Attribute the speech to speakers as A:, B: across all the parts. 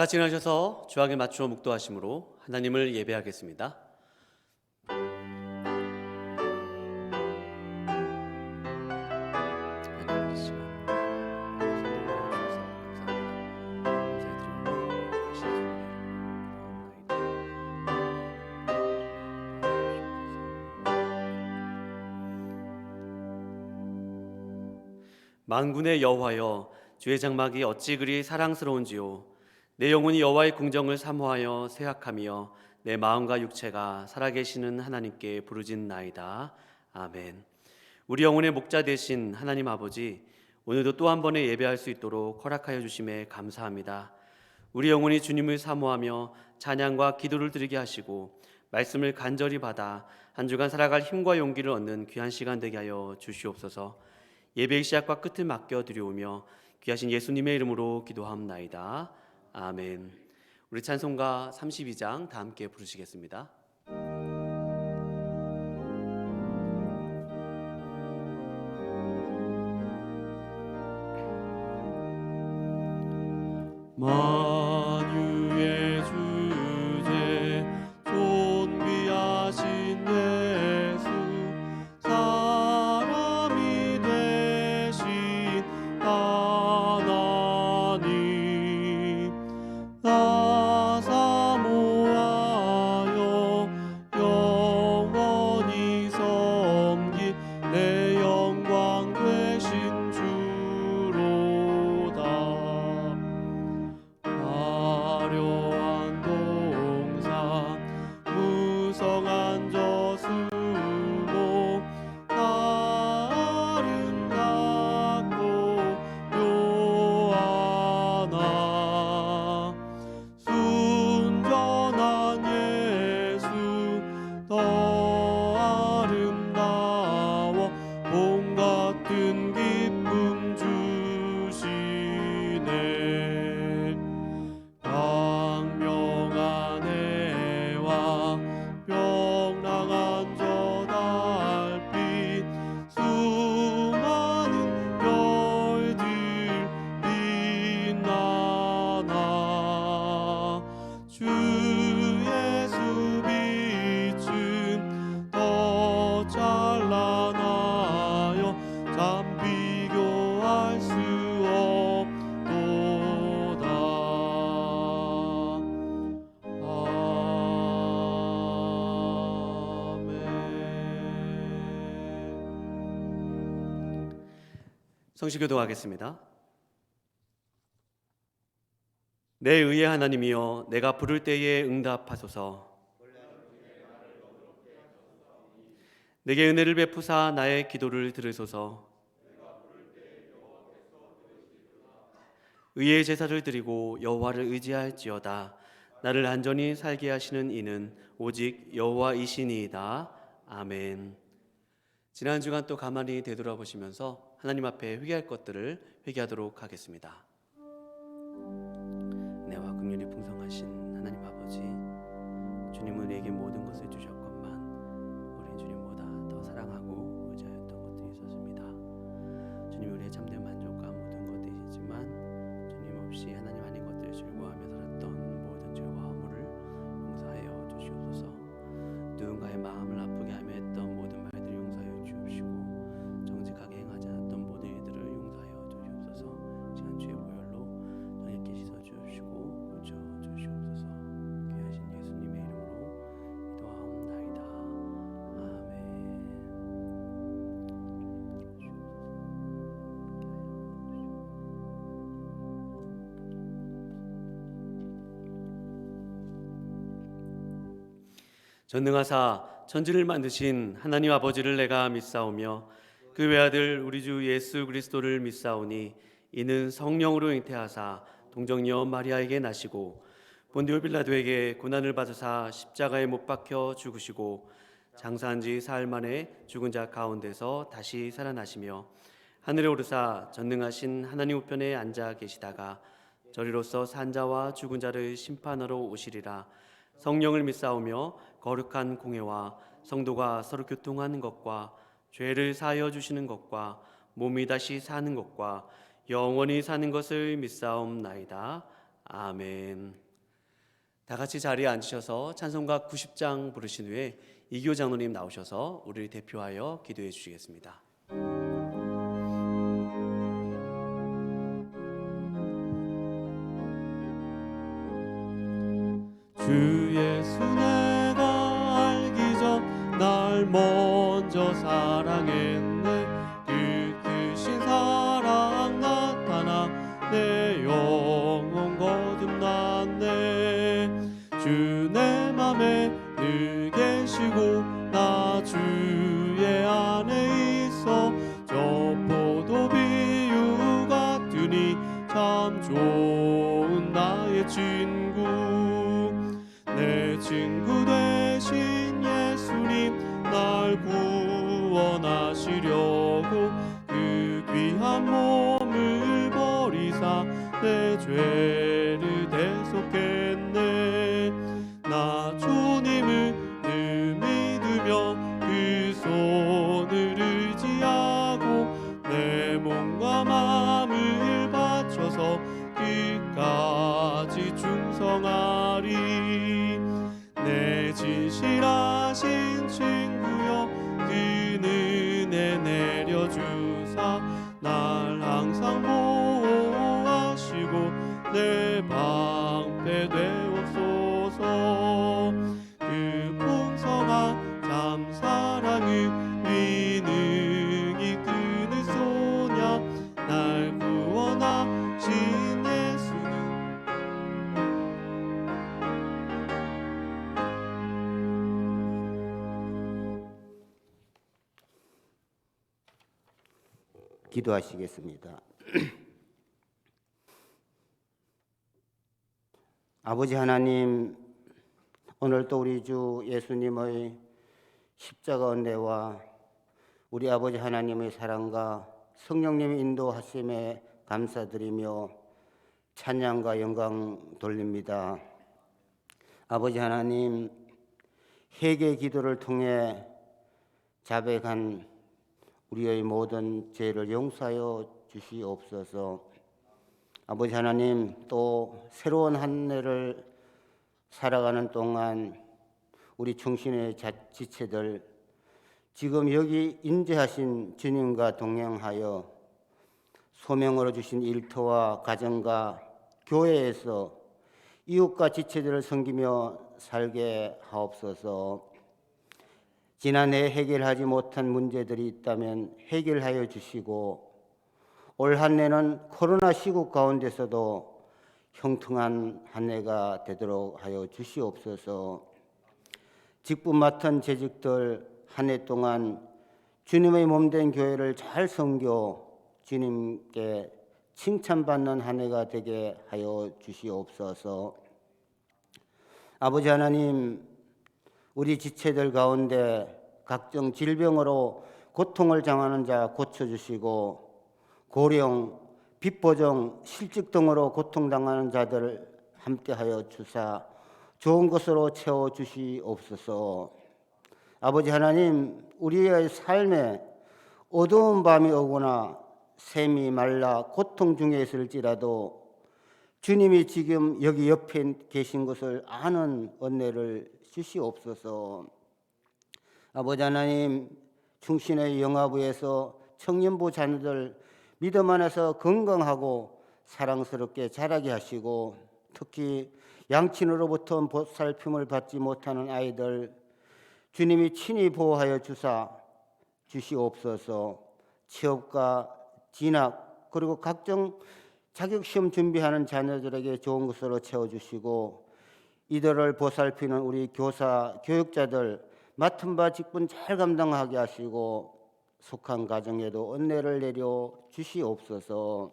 A: 같이 일어나셔서 주악에 맞추어 묵도하심으로 하나님을 예배하겠습니다. 만군의 여호와여, 주의 장막이 어찌 그리 사랑스러운지요. 내 영혼이 여호와의 궁정을 사모하여 생각하며 내 마음과 육체가 살아계시는 하나님께 부르짖나이다. 아멘. 우리 영혼의 목자 되신 하나님 아버지, 오늘도 또 한 번의 예배할 수 있도록 허락하여 주심에 감사합니다. 우리 영혼이 주님을 사모하며 찬양과 기도를 드리게 하시고 말씀을 간절히 받아 한 주간 살아갈 힘과 용기를 얻는 귀한 시간 되게 하여 주시옵소서. 예배의 시작과 끝을 맡겨 드리오며 귀하신 예수님의 이름으로 기도하옵나이다. 아멘. 우리 찬송가 32장 다 함께 부르시겠습니다.
B: 만유의 주제 존귀하신 예수 사람이 되신 하나님 나 사모하여 영원히 섬기 내 영광 되신 주로다. 화려한 동산 무성한 저수목 아름답고 묘하나 순전한 예수 더 아름다워 봄 같은 기쁨 주시네. 광명한 해와 병랑한 저 달빛 수많은 별들 빛나나 주 예수 빛은 더 찬란하여 참 비교할 수 없도다. 아멘.
A: 성시교도하겠습니다. 내 의의 하나님이여, 내가 부를 때에 응답하소서. 내게 은혜를 베푸사 나의 기도를 들으소서. 의의 제사를 드리고 여호와를 의지할지어다. 나를 안전히 살게 하시는 이는 오직 여호와이시니이다. 아멘. 지난 주간 또 가만히 되돌아보시면서 하나님 앞에 회개할 것들을 회개하도록 하겠습니다. 은혜와 긍휼이 풍성하신 하나님 아버지, 주님은 우리에게 모든 것을 주셨건만 우리 주님보다 더 사랑하고 의지하였던 것들이 있었습니다. 주님, 우리의 참된 만족과 모든 것들이시지만 주님 없이 하나님 아닌 것들을 즐거워하며 살았던 모든 죄와 허물을 용서하여 주시옵소서. 누군가의 마음을 아프게 하며 했던 모든 말들을 용서하여 주옵시고 정직하게 행하지 않았던 모든 일들을 용서하여 주시옵소서. 시간 주의 보혈로 정직히 씻어 주시고 고쳐 주시옵소서. 귀하신 예수님의 이름으로 기도하옵나이다. 아멘. 전능하사 천지를 만드신 하나님 아버지를 내가 믿사오며 그 외아들 우리 주 예수 그리스도를 믿사오니 이는 성령으로 잉태하사 동정녀 마리아에게 나시고 본디오 빌라도에게 고난을 받으사 십자가에 못 박혀 죽으시고 장사한 지 사흘 만에 죽은 자 가운데서 다시 살아나시며 하늘에 오르사 전능하신 하나님 우편에 앉아 계시다가 저리로서 산 자와 죽은 자를 심판하러 오시리라. 성령을 믿사오며 거룩한 공회와 성도가 서로 교통하는 것과 죄를 사하여 주시는 것과 몸이 다시 사는 것과 영원히 사는 것을 믿사옵나이다. 아멘. 다 같이 자리에 앉으셔서 찬송가 90장 부르신 후에 이교 장로님 나오셔서 우리를 대표하여 기도해 주시겠습니다.
B: 주 예수 내가 알기 전 날 먼저 사랑했네. 그 크신 사랑 나타나 내 영혼 거듭났네. 주 내 맘에 늘 계시고 나 주의 안에 있어 저 포도 비유 같으니 참 좋은 나의 친구. 내 친구 되신 예수님 날 구원하시려고 그 귀한 몸을 버리사 내 죄를 대속했네. 나 주님을 늘 믿으며 그 손을 의지하고 내 몸과 마음을 바쳐서 끝까지 충성하리. 내 진실하신 친구여 그 은혜 내려주사 날 항상 보호하시고 내 방패 되옵소서. 그 풍성한 참 사랑을 위능이 끄는 소냐 날 구원하신 예수는
C: 기도하시겠습니다. 아버지 하나님, 오늘도 우리 주 예수님의 십자가 은혜와 우리 아버지 하나님의 사랑과 성령님의 인도하심에 감사드리며 찬양과 영광 돌립니다. 아버지 하나님, 회개 기도를 통해 자백한 우리의 모든 죄를 용서하여 주시옵소서. 아버지 하나님, 또 새로운 한 해를 살아가는 동안 우리 충신의 지체들 지금 여기 인재하신 주님과 동행하여 소명으로 주신 일터와 가정과 교회에서 이웃과 지체들을 섬기며 살게 하옵소서. 지난해 해결하지 못한 문제들이 있다면 해결하여 주시고 올 한 해는 코로나 시국 가운데서도 형통한 한 해가 되도록 하여 주시옵소서. 직분 맡은 재직들 한 해 동안 주님의 몸된 교회를 잘 섬겨 주님께 칭찬받는 한 해가 되게 하여 주시옵소서. 아버지 하나님, 우리 지체들 가운데 각종 질병으로 고통을 당하는 자 고쳐주시고 고령, 빚보정, 실직 등으로 고통당하는 자들을 함께하여 주사 좋은 것으로 채워주시옵소서. 아버지 하나님, 우리의 삶에 어두운 밤이 오거나 샘이 말라 고통 중에 있을지라도 주님이 지금 여기 옆에 계신 것을 아는 은혜를 주시옵소서. 아버지 하나님, 충신의 영화부에서 청년부 자녀들 믿음 안에서 건강하고 사랑스럽게 자라게 하시고 특히 양친으로부터 보살핌을 받지 못하는 아이들 주님이 친히 보호하여 주시옵소서. 취업과 진학 그리고 각종 자격시험 준비하는 자녀들에게 좋은 것으로 채워주시고 이들을 보살피는 우리 교사, 교육자들 맡은 바 직분 잘 감당하게 하시고 속한 가정에도 은혜를 내려 주시옵소서.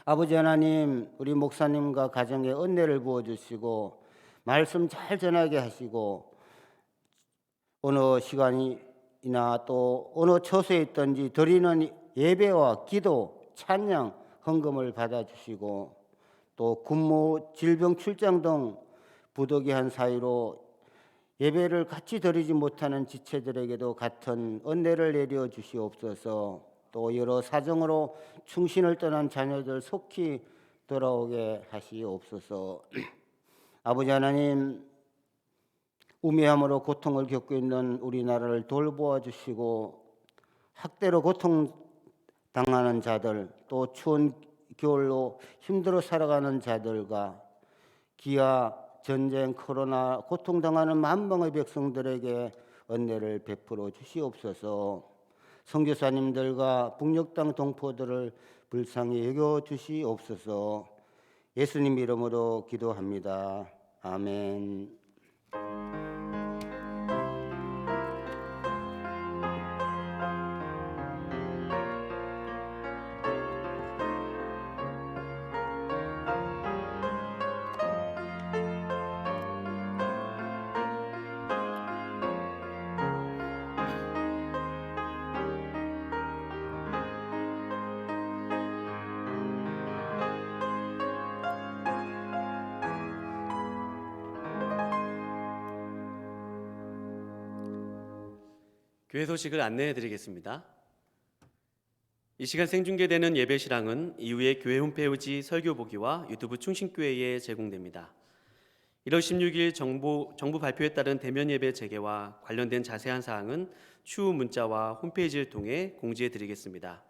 C: 아버지 하나님, 우리 목사님과 가정에 은혜를 부어주시고 말씀 잘 전하게 하시고 어느 시간이나 또 어느 처소에 있든지 드리는 예배와 기도, 찬양, 헌금을 받아주시고 또 군무, 질병, 출장 등 부득이한 사유로 예배를 같이 드리지 못하는 지체들에게도 같은 은혜를 내려 주시옵소서. 또 여러 사정으로 충신을 떠난 자녀들 속히 돌아오게 하시옵소서. 아버지 하나님, 우매함으로 고통을 겪고 있는 우리나라를 돌보아 주시고 학대로 고통당하는 자들, 또 추운 겨울로 힘들어 살아가는 자들과 기아, 전쟁, 코로나 고통당하는 만방의 백성들에게 은혜를 베풀어 주시옵소서. 선교사님들과 북녘 땅 동포들을 불쌍히 여겨 주시옵소서. 예수님 이름으로 기도합니다. 아멘.
A: 교회 소식을 안내해 드리겠습니다. 이 시간 생중계되는 예배실황은 이후에 교회 홈페이지 설교 보기와 유튜브 충신교회에 제공됩니다. 1월 16일 정부 발표에 따른 대면 예배 재개와 관련된 자세한 사항은 추후 문자와 홈페이지를 통해 공지해 드리겠습니다.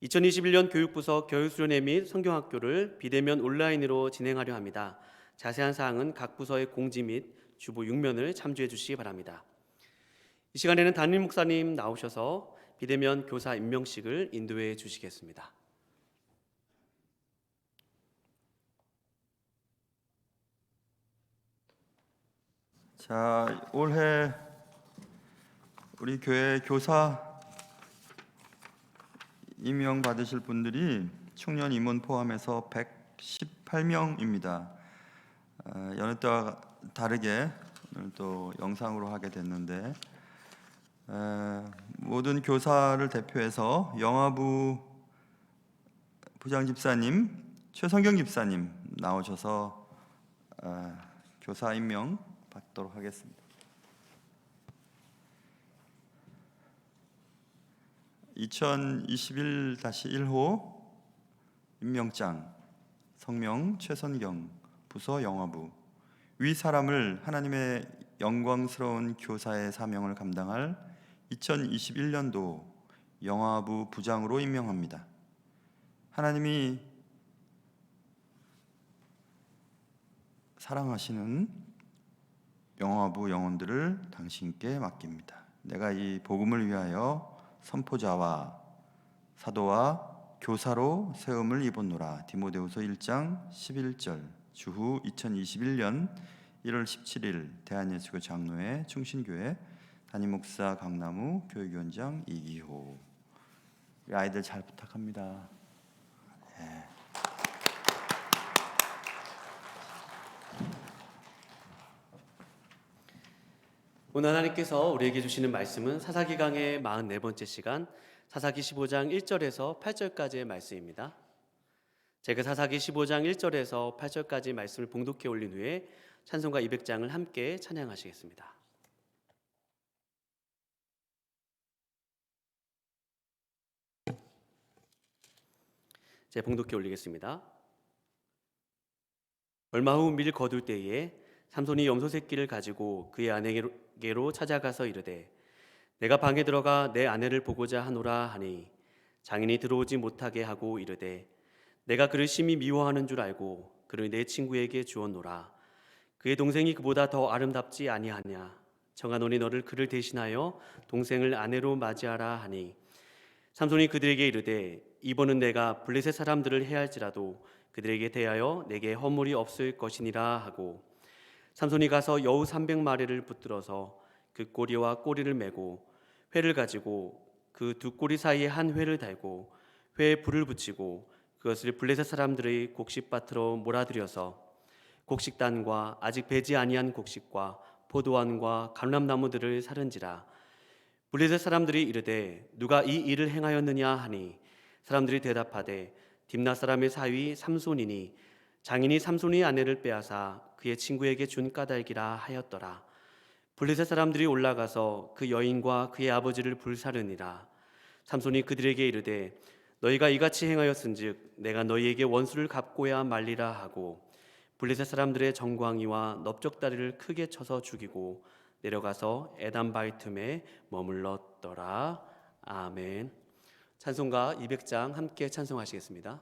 A: 2021년 교육부서 교육수련회 및 성경학교를 비대면 온라인으로 진행하려 합니다. 자세한 사항은 각 부서의 공지 및 주보 6면을 참조해 주시기 바랍니다. 이 시간에는 담임 목사님 나오셔서 비대면 교사 임명식을 인도해 주시겠습니다.
D: 자, 올해 우리 교회 교사 임명 받으실 분들이 청년 임원 포함해서 118명입니다. 여느 때와 다르게 오늘 또 영상으로 하게 됐는데 모든 교사를 대표해서 영화부 부장 집사님, 최성경 집사님 나오셔서 교사 임명 받도록 하겠습니다. 2021-1호 임명장 성명 최선경 부서 영화부 위 사람을 하나님의 영광스러운 교사의 사명을 감당할 2021년도 영화부 부장으로 임명합니다. 하나님이 사랑하시는 영화부 영혼들을 당신께 맡깁니다. 내가 이 복음을 위하여 선포자와 사도와 교사로 세움을 입었노라. 디모데후서 1장 11절. 주후 2021년 1월 17일 대한예수교 장로회 충신교회 담임목사 강나무 교육위원장 이기호. 우리 아이들 잘 부탁합니다. 네.
A: 오늘 하나님께서 우리에게 주시는 말씀은 사사기 강의 44번째 시간 사사기 15장 1절에서 8절까지의 말씀입니다. 제가 사사기 15장 1절에서 8절까지 말씀을 봉독해 올린 후에 찬송가 200장을 함께 찬양하시겠습니다. 제 봉독해 올리겠습니다. 얼마 후 밀 거둘 때에 삼손이 염소 새끼를 가지고 그의 아내에게로 찾아가서 이르되 내가 방에 들어가 내 아내를 보고자 하노라 하니 장인이 들어오지 못하게 하고 이르되 내가 그를 심히 미워하는 줄 알고 그를 내 친구에게 주었노라. 그의 동생이 그보다 더 아름답지 아니하냐. 정하노니 너를 그를 대신하여 동생을 아내로 맞이하라 하니 삼손이 그들에게 이르되 이번은 내가 블레셋 사람들을 해할지라도 그들에게 대하여 내게 허물이 없을 것이니라 하고 삼손이 가서 여우 300마리를 붙들어서 그 꼬리와 꼬리를 메고 회를 가지고 그 두 꼬리 사이에 한 회를 달고 회에 불을 붙이고 그것을 블레셋 사람들의 곡식밭으로 몰아들여서 곡식단과 아직 배지 아니한 곡식과 포도원과 감람나무들을 사른지라. 블레셋 사람들이 이르되 누가 이 일을 행하였느냐 하니 사람들이 대답하되 딥나 사람의 사위 삼손이니 장인이 삼손의 아내를 빼앗아 그의 친구에게 준 까닭이라 하였더라. 블레셋 사람들이 올라가서 그 여인과 그의 아버지를 불사르니라. 삼손이 그들에게 이르되 너희가 이같이 행하였은즉 내가 너희에게 원수를 갚고야 말리라 하고 블레셋 사람들의 정광이와 넓적다리를 크게 쳐서 죽이고 내려가서 에단 바위 틈에 머물렀더라. 아멘. 찬송가 200장 함께 찬송하시겠습니다.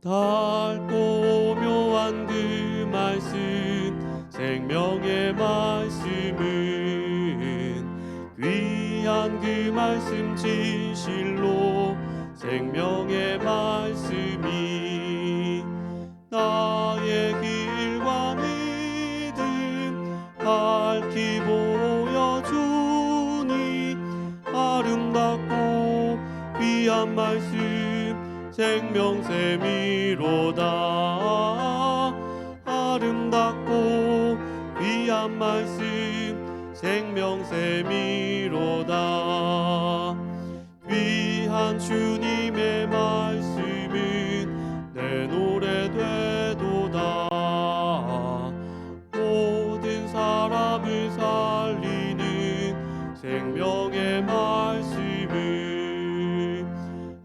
B: 달고 묘한 그 말씀 생명의 말씀은 귀한 그 말씀 진실로 생명의 말씀이 나의 길과 믿음 밝히 보여주니 아름답고 귀한 말씀 생명샘이로다. 아름답고 귀한 말씀 생명샘이로다. 귀한 주님의 말씀은 내 노래 되도다. 모든 사람을 살리는 생명의 말씀은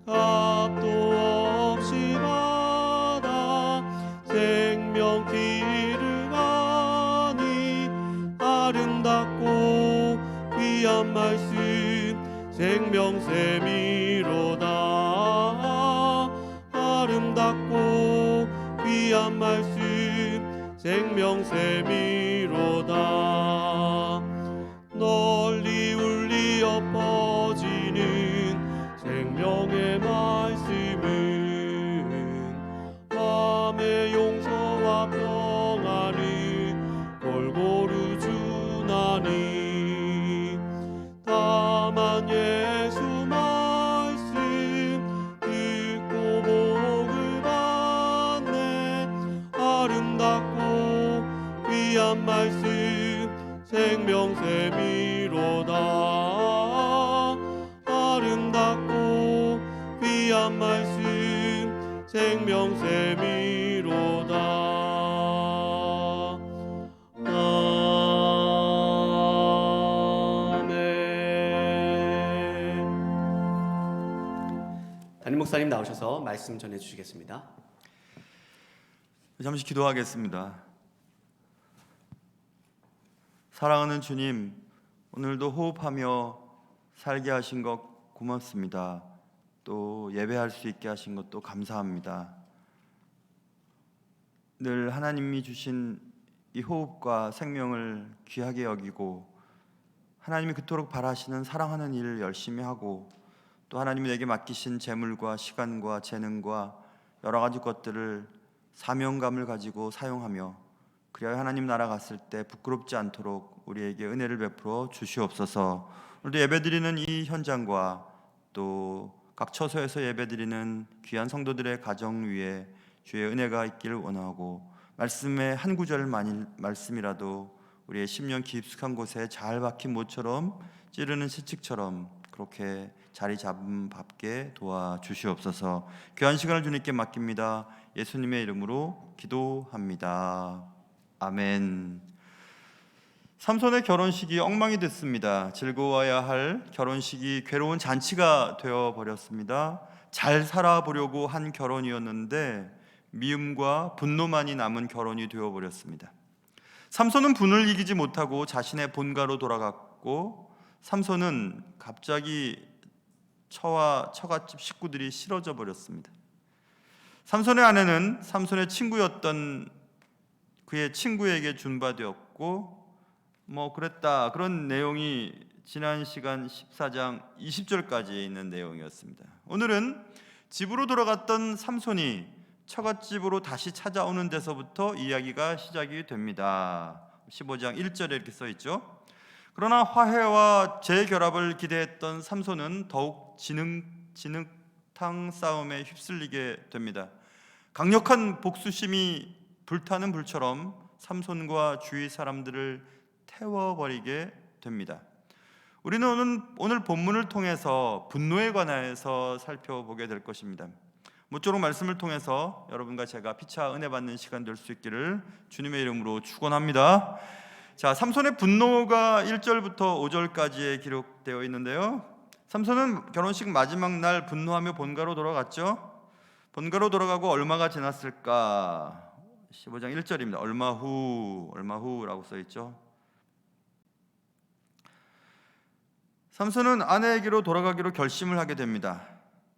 B: 값도 없이 받아 생명 기르가니 아름답고 귀한 말씀 생명샘이로다. 아름답고 귀한 말씀 생명샘이로다. 널리 울리어 퍼지는 생명의 말씀은 마음의 용서와 평안을 골고루 주나니 다만 예수 말씀 듣고 복을 받네. 아름답고 귀한 말씀 생명샘이로다. 아름답고 귀한 말씀 생명샘이로다.
A: 담임 목사님 나오셔서 말씀 전해 주시겠습니다.
D: 잠시 기도하겠습니다. 사랑하는 주님, 오늘도 호흡하며 살게 하신 것 고맙습니다. 또 예배할 수 있게 하신 것도 감사합니다. 늘 하나님이 주신 이 호흡과 생명을 귀하게 여기고 하나님이 그토록 바라시는 사랑하는 일을 열심히 하고 또 하나님이 내게 맡기신 재물과 시간과 재능과 여러 가지 것들을 사명감을 가지고 사용하며 그래야 하나님 나라 갔을 때 부끄럽지 않도록 우리에게 은혜를 베풀어 주시옵소서. 오늘도 예배드리는 이 현장과 또 각 처소에서 예배드리는 귀한 성도들의 가정 위에 주의 은혜가 있기를 원하고 말씀의 한 구절만일 말씀이라도 우리의 심령 깊숙한 곳에 잘 박힌 모처럼 찌르는 채찍처럼 그렇게 자리 잡음 밟게 도와주시옵소서. 귀한 시간을 주님께 맡깁니다. 예수님의 이름으로 기도합니다. 아멘. 삼손의 결혼식이 엉망이 됐습니다. 즐거워야 할 결혼식이 괴로운 잔치가 되어버렸습니다. 잘 살아보려고 한 결혼이었는데 미움과 분노만이 남은 결혼이 되어버렸습니다. 삼손은 분을 이기지 못하고 자신의 본가로 돌아갔고 삼손은 갑자기 처갓집 식구들이 싫어져 버렸습니다. 삼손의 아내는 삼손의 친구였던 그의 친구에게 준바되었고 그랬다 그런 내용이 지난 시간 14장 20절까지 있는 내용이었습니다. 오늘은 집으로 돌아갔던 삼손이 처갓집으로 다시 찾아오는 데서부터 이야기가 시작이 됩니다. 15장 1절에 이렇게 써있죠. 그러나 화해와 재결합을 기대했던 삼손은 더욱 진흙탕 싸움에 휩쓸리게 됩니다. 강력한 복수심이 불타는 불처럼 삼손과 주위 사람들을 태워버리게 됩니다. 우리는 오늘 본문을 통해서 분노에 관해서 살펴보게 될 것입니다. 모쪼록 말씀을 통해서 여러분과 제가 피차 은혜 받는 시간 될 수 있기를 주님의 이름으로 축원합니다. 자, 삼손의 분노가 1절부터 5절까지에 기록되어 있는데요. 삼손은 결혼식 마지막 날 분노하며 본가로 돌아갔죠. 본가로 돌아가고 얼마가 지났을까? 15장 1절입니다. 얼마 후라고 써 있죠. 삼손은 아내에게로 돌아가기로 결심을 하게 됩니다.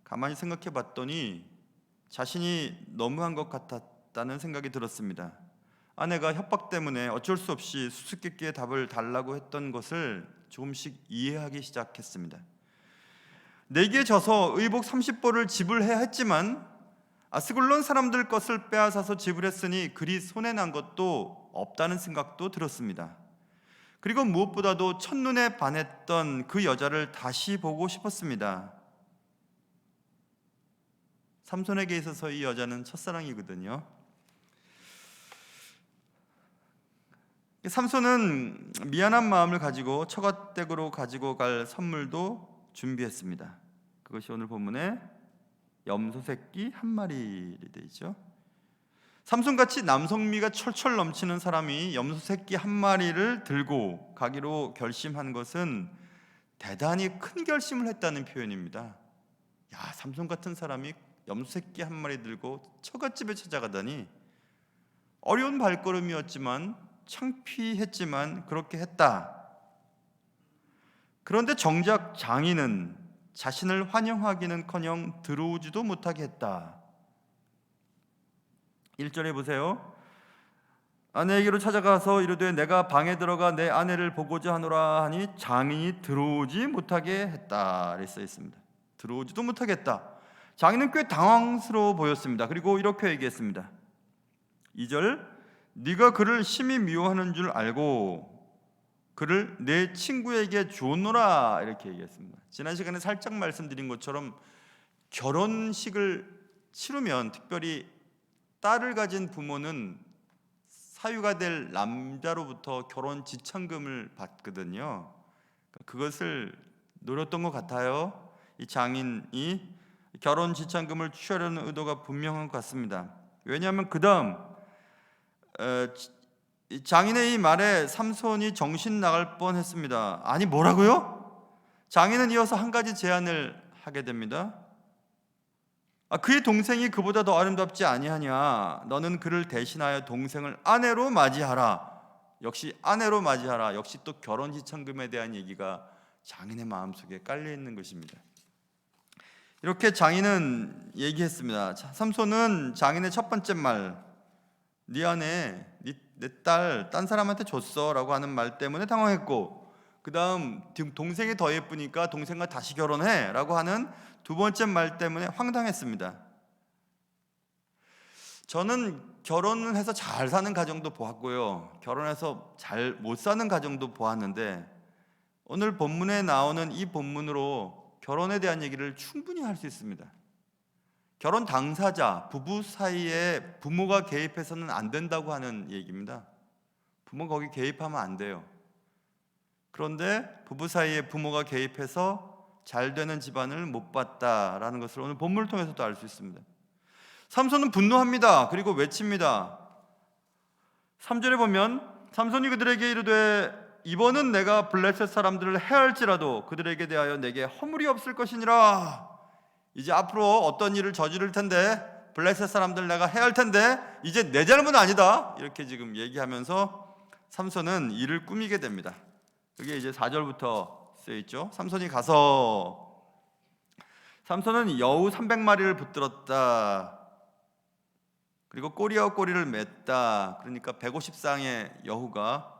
D: 가만히 생각해 봤더니 자신이 너무한 것 같았다는 생각이 들었습니다. 아내가 협박 때문에 어쩔 수 없이 수수께끼의 답을 달라고 했던 것을 조금씩 이해하기 시작했습니다. 내게 져서 의복 30벌을 지불해야 했지만 아스글론 사람들 것을 빼앗아서 지불했으니 그리 손해난 것도 없다는 생각도 들었습니다. 그리고 무엇보다도 첫눈에 반했던 그 여자를 다시 보고 싶었습니다. 삼손에게 있어서 이 여자는 첫사랑이거든요. 삼손은 미안한 마음을 가지고 처갓댁으로 가지고 갈 선물도 준비했습니다. 그것이 오늘 본문에 염소 새끼 한 마리이 되어 있죠. 삼손같이 남성미가 철철 넘치는 사람이 염소 새끼 한 마리를 들고 가기로 결심한 것은 대단히 큰 결심을 했다는 표현입니다. 야, 삼손 같은 사람이 염소 새끼 한 마리 들고 처갓집에 찾아가다니. 어려운 발걸음이었지만 창피했지만 그렇게 했다. 그런데 정작 장인은 자신을 환영하기는커녕 들어오지도 못하게 했다. 1절에 보세요. 아내에게로 찾아가서 이르되 내가 방에 들어가 내 아내를 보고자 하노라 하니 장인이 들어오지 못하게 했다. 이렇게 써 있습니다. 들어오지도 못하겠다. 장인은 꽤 당황스러워 보였습니다. 그리고 이렇게 얘기했습니다. 2절 네가 그를 심히 미워하는 줄 알고 그를 내 친구에게 주노라 이렇게 얘기했습니다. 지난 시간에 살짝 말씀드린 것처럼 결혼식을 치르면 특별히 딸을 가진 부모는 사유가 될 남자로부터 결혼 지참금을 받거든요. 그것을 노렸던 것 같아요. 이 장인이 결혼 지참금을 취하려는 의도가 분명한 것 같습니다. 왜냐하면 그 다음 장인의 이 말에 삼손이 정신 나갈 뻔했습니다. 아니 뭐라고요? 장인은 이어서 한 가지 제안을 하게 됩니다. 그의 동생이 그보다 더 아름답지 아니하냐? 너는 그를 대신하여 동생을 아내로 맞이하라. 역시 아내로 맞이하라. 역시 또 결혼 지참금에 대한 얘기가 장인의 마음속에 깔려 있는 것입니다. 이렇게 장인은 얘기했습니다. 삼손은 장인의 첫 번째 말, 네 아내, 내 딸 딴 사람한테 줬어라고 하는 말 때문에 당황했고, 그 다음 동생이 더 예쁘니까 동생과 다시 결혼해라고 하는 두 번째 말 때문에 황당했습니다. 저는 결혼을 해서 잘 사는 가정도 보았고요, 결혼해서 잘 못 사는 가정도 보았는데 오늘 본문에 나오는 이 본문으로 결혼에 대한 얘기를 충분히 할 수 있습니다. 결혼 당사자, 부부 사이에 부모가 개입해서는 안 된다고 하는 얘기입니다. 부모가 거기 개입하면 안 돼요. 그런데 부부 사이에 부모가 개입해서 잘 되는 집안을 못 봤다라는 것을 오늘 본문을 통해서도 알 수 있습니다. 삼손은 분노합니다. 그리고 외칩니다. 3절에 보면 삼손이 그들에게 이르되 이번은 내가 블레셋 사람들을 해할지라도 그들에게 대하여 내게 허물이 없을 것이니라. 이제 앞으로 어떤 일을 저지를 텐데 블레셋 사람들 내가 해할 텐데 이제 내 잘못 아니다. 이렇게 지금 얘기하면서 삼손은 일을 꾸미게 됩니다. 그게 이제 4절부터 쓰여 있죠. 삼손이 가서 삼손은 여우 300마리를 붙들었다. 그리고 꼬리와 꼬리를 맸다. 그러니까 150쌍의 여우가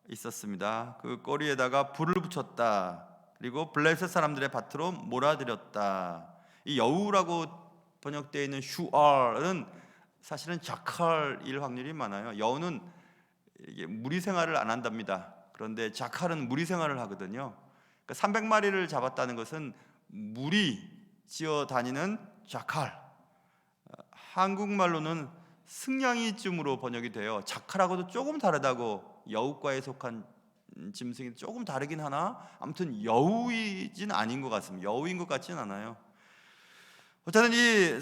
D: 있었습니다. 그 꼬리에다가 불을 붙였다. 그리고 블레셋 사람들의 밭으로 몰아들였다. 이 여우라고 번역되어 있는 슈알은 사실은 자칼일 확률이 많아요. 여우는 이게 무리 생활을 안 한답니다. 그런데 자칼은 무리 생활을 하거든요. 그러니까 300마리를 잡았다는 것은 무리 지어 다니는 자칼. 한국말로는 승냥이쯤으로 번역이 돼요. 자칼하고도 조금 다르다고, 여우과에 속한 짐승이 조금 다르긴 하나 아무튼 여우이진 아닌 것 같습니다. 여우인 것 같지는 않아요. 어쨌든 이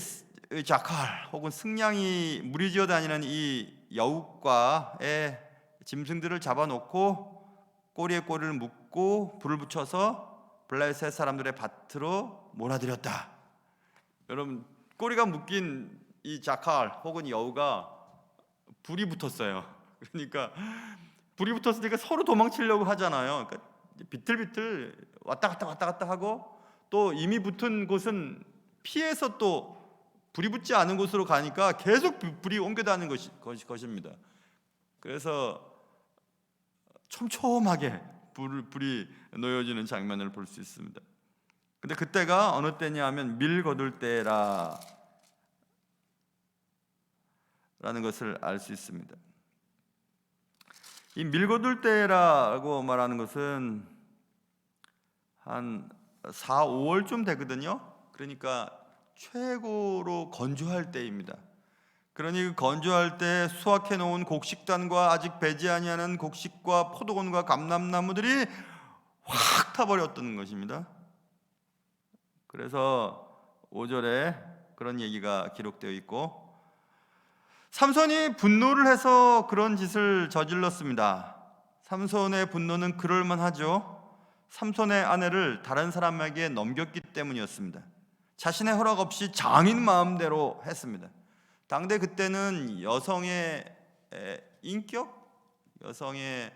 D: 자칼 혹은 승냥이 무리지어 다니는 이 여우과의 짐승들을 잡아놓고 꼬리에 꼬리를 묶고 불을 붙여서 블레셋 사람들의 밭으로 몰아들였다. 여러분, 꼬리가 묶인 이 자칼 혹은 여우가 불이 붙었어요. 그러니까 불이 붙었으니까 서로 도망치려고 하잖아요. 그러니까 비틀비틀 왔다 갔다 하고, 또 이미 붙은 곳은 피해서 또 불이 붙지 않은 곳으로 가니까 계속 불이 옮겨다니는 것입니다. 그래서 촘촘하게 불이 놓여지는 장면을 볼 수 있습니다. 근데 그때가 어느 때냐 하면 밀 거둘 때라는 것을 알 수 있습니다. 이 밀 거둘 때라고 말하는 것은 한 4, 5월쯤 되거든요. 그러니까 최고로 건조할 때입니다. 그러니 그 건조할 때 수확해 놓은 곡식단과 아직 배지 아니하는 곡식과 포도원과 감람나무들이 확 타버렸던 것입니다. 그래서 5절에 그런 얘기가 기록되어 있고, 삼손이 분노를 해서 그런 짓을 저질렀습니다. 삼손의 분노는 그럴만하죠. 삼손의 아내를 다른 사람에게 넘겼기 때문이었습니다. 자신의 허락 없이 장인 마음대로 했습니다. 당대 그때는 여성의 인격, 여성의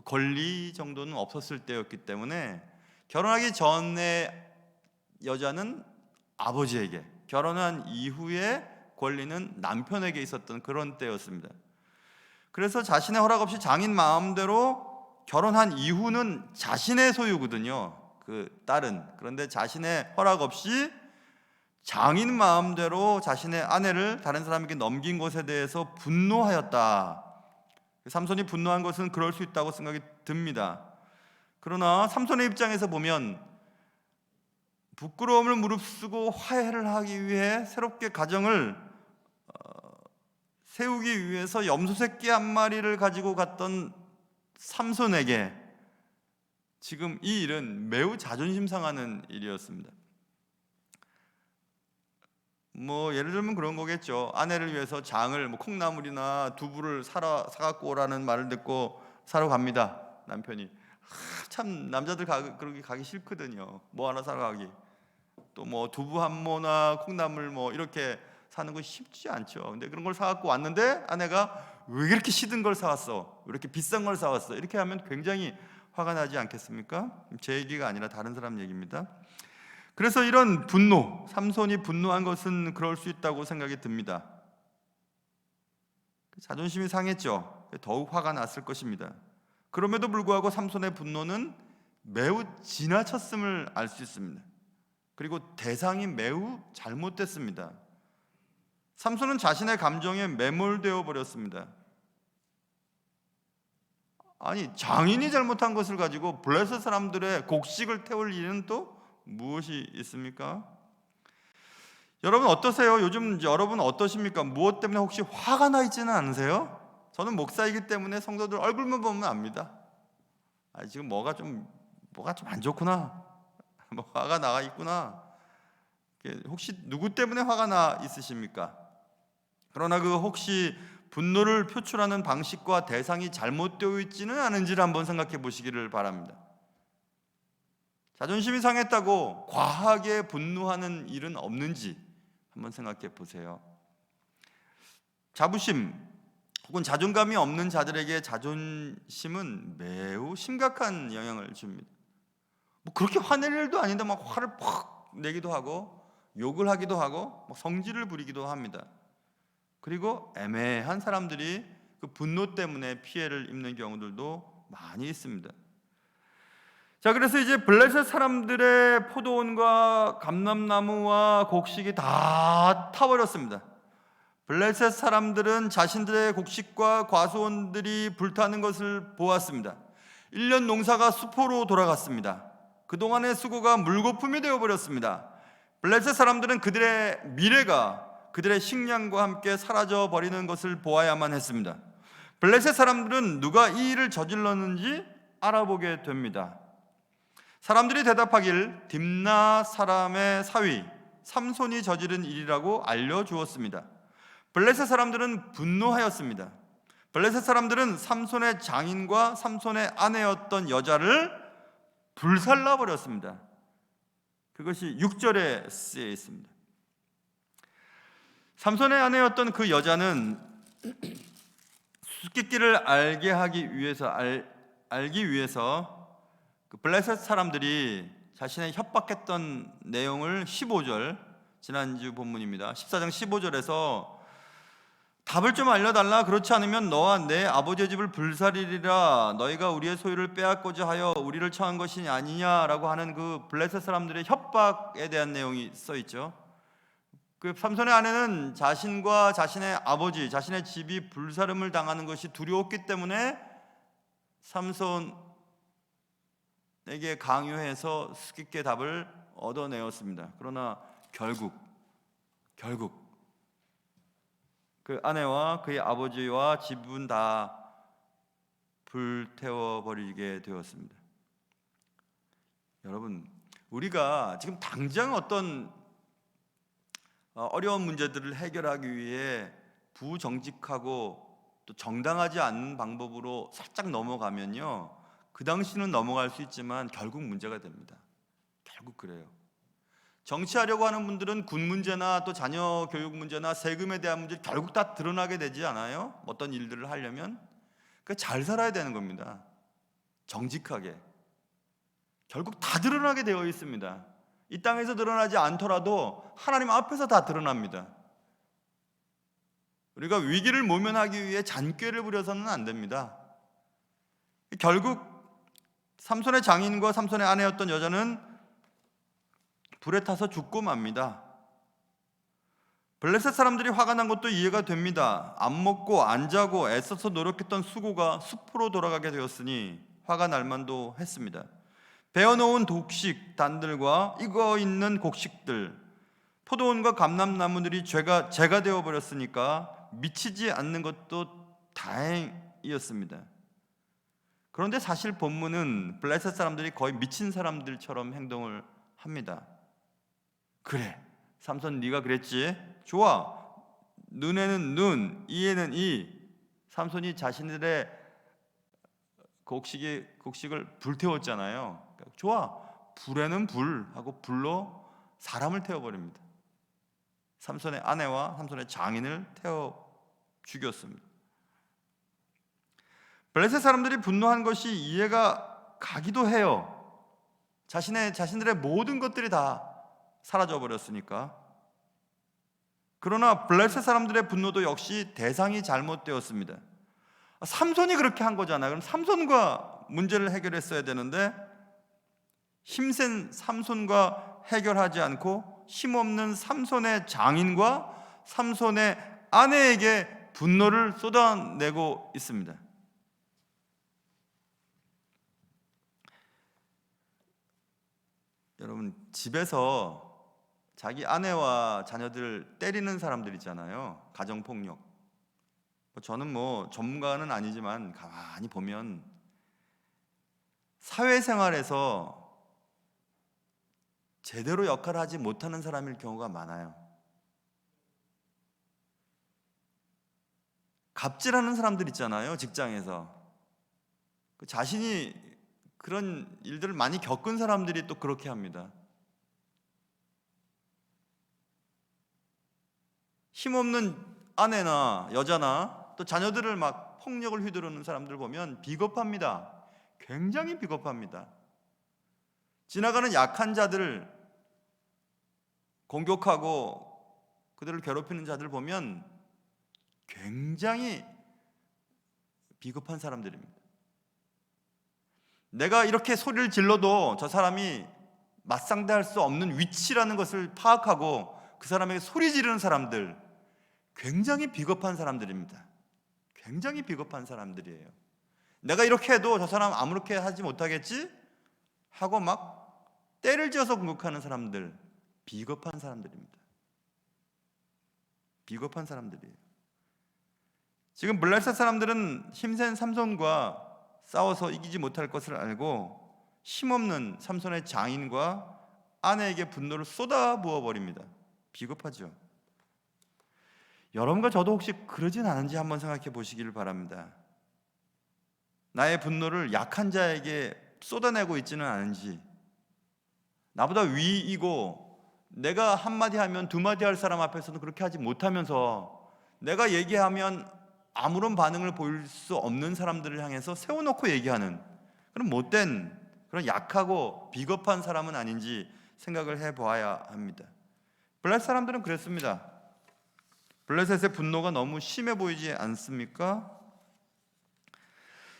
D: 권리 정도는 없었을 때였기 때문에 결혼하기 전에 여자는 아버지에게, 결혼한 이후에 권리는 남편에게 있었던 그런 때였습니다. 그래서 자신의 허락 없이 장인 마음대로, 결혼한 이후는 자신의 소유거든요, 그 딸은. 그런데 자신의 허락 없이 장인 마음대로 자신의 아내를 다른 사람에게 넘긴 것에 대해서 분노하였다. 삼손이 분노한 것은 그럴 수 있다고 생각이 듭니다. 그러나 삼손의 입장에서 보면 부끄러움을 무릅쓰고 화해를 하기 위해 새롭게 가정을 세우기 위해서 염소 새끼 한 마리를 가지고 갔던 삼손에게 지금 이 일은 매우 자존심 상하는 일이었습니다. 예를 들면 그런 거겠죠. 아내를 위해서 장을, 콩나물이나 두부를 사갖고 오라는 말을 듣고 사러 갑니다. 남편이. 참 남자들 그렇게 가기 싫거든요. 뭐 하나 사러 가기. 또 두부 한 모나 콩나물 이렇게 사는 거 쉽지 않죠. 근데 그런 걸 사갖고 왔는데 아내가 왜 그렇게 시든 걸 사왔어? 왜 이렇게 비싼 걸 사왔어? 이렇게 하면 굉장히 화가 나지 않겠습니까? 제 얘기가 아니라 다른 사람 얘기입니다. 그래서 이런 분노, 삼손이 분노한 것은 그럴 수 있다고 생각이 듭니다. 자존심이 상했죠. 더욱 화가 났을 것입니다. 그럼에도 불구하고 삼손의 분노는 매우 지나쳤음을 알 수 있습니다. 그리고 대상이 매우 잘못됐습니다. 삼손은 자신의 감정에 매몰되어 버렸습니다. 아니, 장인이 잘못한 것을 가지고 블레셋 사람들의 곡식을 태울 일은 또 무엇이 있습니까? 여러분 어떠세요? 요즘 여러분 어떠십니까? 무엇 때문에 혹시 화가 나 있지는 않으세요? 저는 목사이기 때문에 성도들 얼굴만 보면 압니다. 지금 뭐가 좀 안 좋구나, 화가 나 있구나. 혹시 누구 때문에 화가 나 있으십니까? 그러나 그 혹시 분노를 표출하는 방식과 대상이 잘못되어 있지는 않은지를 한번 생각해 보시기를 바랍니다. 자존심이 상했다고 과하게 분노하는 일은 없는지 한번 생각해 보세요. 자부심 혹은 자존감이 없는 자들에게 자존심은 매우 심각한 영향을 줍니다. 그렇게 화낼 일도 아닌데 화를 팍 내기도 하고 욕을 하기도 하고 성질을 부리기도 합니다. 그리고 애매한 사람들이 그 분노 때문에 피해를 입는 경우들도 많이 있습니다. 자, 그래서 이제 블레셋 사람들의 포도원과 감람나무와 곡식이 다 타버렸습니다. 블레셋 사람들은 자신들의 곡식과 과수원들이 불타는 것을 보았습니다. 1년 농사가 수포로 돌아갔습니다. 그동안의 수고가 물거품이 되어버렸습니다. 블레셋 사람들은 그들의 미래가 그들의 식량과 함께 사라져 버리는 것을 보아야만 했습니다. 블레셋 사람들은 누가 이 일을 저질렀는지 알아보게 됩니다. 사람들이 대답하길 딥나 사람의 사위 삼손이 저지른 일이라고 알려주었습니다. 블레셋 사람들은 분노하였습니다. 블레셋 사람들은 삼손의 장인과 삼손의 아내였던 여자를 불살라버렸습니다. 그것이 6절에 쓰여 있습니다. 삼손의 아내였던 그 여자는 수수께끼를 알기 위해서 그 블레셋 사람들이 자신의 협박했던 내용을 15절, 지난주 본문입니다. 14장 15절에서 답을 좀 알려달라. 그렇지 않으면 너와 내 아버지의 집을 불살리리라. 너희가 우리의 소유를 빼앗고자 하여 우리를 청한 것이 아니냐라고 하는 그 블레셋 사람들의 협박에 대한 내용이 써 있죠. 그 삼손의 아내는 자신과 자신의 아버지, 자신의 집이 불사름을 당하는 것이 두려웠기 때문에 삼손에게 강요해서 수수께끼 답을 얻어내었습니다. 그러나 결국 그 아내와 그의 아버지와 집은 다 불태워버리게 되었습니다. 여러분, 우리가 지금 당장 어떤 어려운 문제들을 해결하기 위해 부정직하고 또 정당하지 않은 방법으로 살짝 넘어가면요, 그 당시는 넘어갈 수 있지만 결국 문제가 됩니다. 결국 그래요. 정치하려고 하는 분들은 군 문제나 또 자녀 교육 문제나 세금에 대한 문제 결국 다 드러나게 되지 않아요? 어떤 일들을 하려면 잘 살아야 되는 겁니다. 정직하게 결국 다 드러나게 되어 있습니다. 이 땅에서 드러나지 않더라도 하나님 앞에서 다 드러납니다. 우리가 위기를 모면하기 위해 잔꾀를 부려서는 안 됩니다. 결국 삼손의 장인과 삼손의 아내였던 여자는 불에 타서 죽고 맙니다. 블레셋 사람들이 화가 난 것도 이해가 됩니다. 안 먹고 안 자고 애써서 노력했던 수고가 수포로 돌아가게 되었으니 화가 날 만도 했습니다. 베어놓은 독식 단들과 익어 있는 곡식들, 포도원과 감람나무들이 제가 되어버렸으니까 미치지 않는 것도 다행이었습니다. 그런데 사실 본문은 블레셋 사람들이 거의 미친 사람들처럼 행동을 합니다. 그래, 삼손 네가 그랬지? 좋아. 눈에는 눈, 이에는 이. 삼손이 자신들의 곡식을 불태웠잖아요. 좋아, 불에는 불 하고 불로 사람을 태워버립니다. 삼손의 아내와 삼손의 장인을 태워 죽였습니다. 블레셋 사람들이 분노한 것이 이해가 가기도 해요. 자신들의 모든 것들이 다 사라져 버렸으니까. 그러나 블레셋 사람들의 분노도 역시 대상이 잘못되었습니다. 삼손이 그렇게 한 거잖아요. 그럼 삼손과 문제를 해결했어야 되는데 힘센 삼손과 해결하지 않고 힘없는 삼손의 장인과 삼손의 아내에게 분노를 쏟아내고 있습니다. 여러분, 집에서 자기 아내와 자녀들 때리는 사람들 있잖아요. 가정폭력. 저는 전문가는 아니지만 가만히 보면 사회생활에서 제대로 역할을 하지 못하는 사람일 경우가 많아요. 갑질하는 사람들 있잖아요. 직장에서 자신이 그런 일들을 많이 겪은 사람들이 또 그렇게 합니다. 힘없는 아내나 여자나 또 자녀들을 막 폭력을 휘두르는 사람들 보면 비겁합니다. 굉장히 비겁합니다. 지나가는 약한 자들을 공격하고 그들을 괴롭히는 자들 보면 굉장히 비겁한 사람들입니다. 내가 이렇게 소리를 질러도 저 사람이 맞상대할 수 없는 위치라는 것을 파악하고 그 사람에게 소리 지르는 사람들, 굉장히 비겁한 사람들입니다. 굉장히 비겁한 사람들이에요. 내가 이렇게 해도 저 사람 아무렇게 하지 못하겠지? 하고 막 때를 지어서 공격하는 사람들, 비겁한 사람들입니다. 비겁한 사람들이에요. 지금 블레셋 사람들은 힘센 삼손과 싸워서 이기지 못할 것을 알고 힘없는 삼손의 장인과 아내에게 분노를 쏟아부어 버립니다. 비겁하죠. 여러분과 저도 혹시 그러진 않은지 한번 생각해 보시기를 바랍니다. 나의 분노를 약한 자에게 쏟아내고 있지는 않은지, 나보다 위이고 내가 한마디 하면 두마디 할 사람 앞에서는 그렇게 하지 못하면서 내가 얘기하면 아무런 반응을 보일 수 없는 사람들을 향해서 세워놓고 얘기하는 그런 못된, 그런 약하고 비겁한 사람은 아닌지 생각을 해보아야 합니다. 블레셋 사람들은 그랬습니다. 블레셋의 분노가 너무 심해 보이지 않습니까?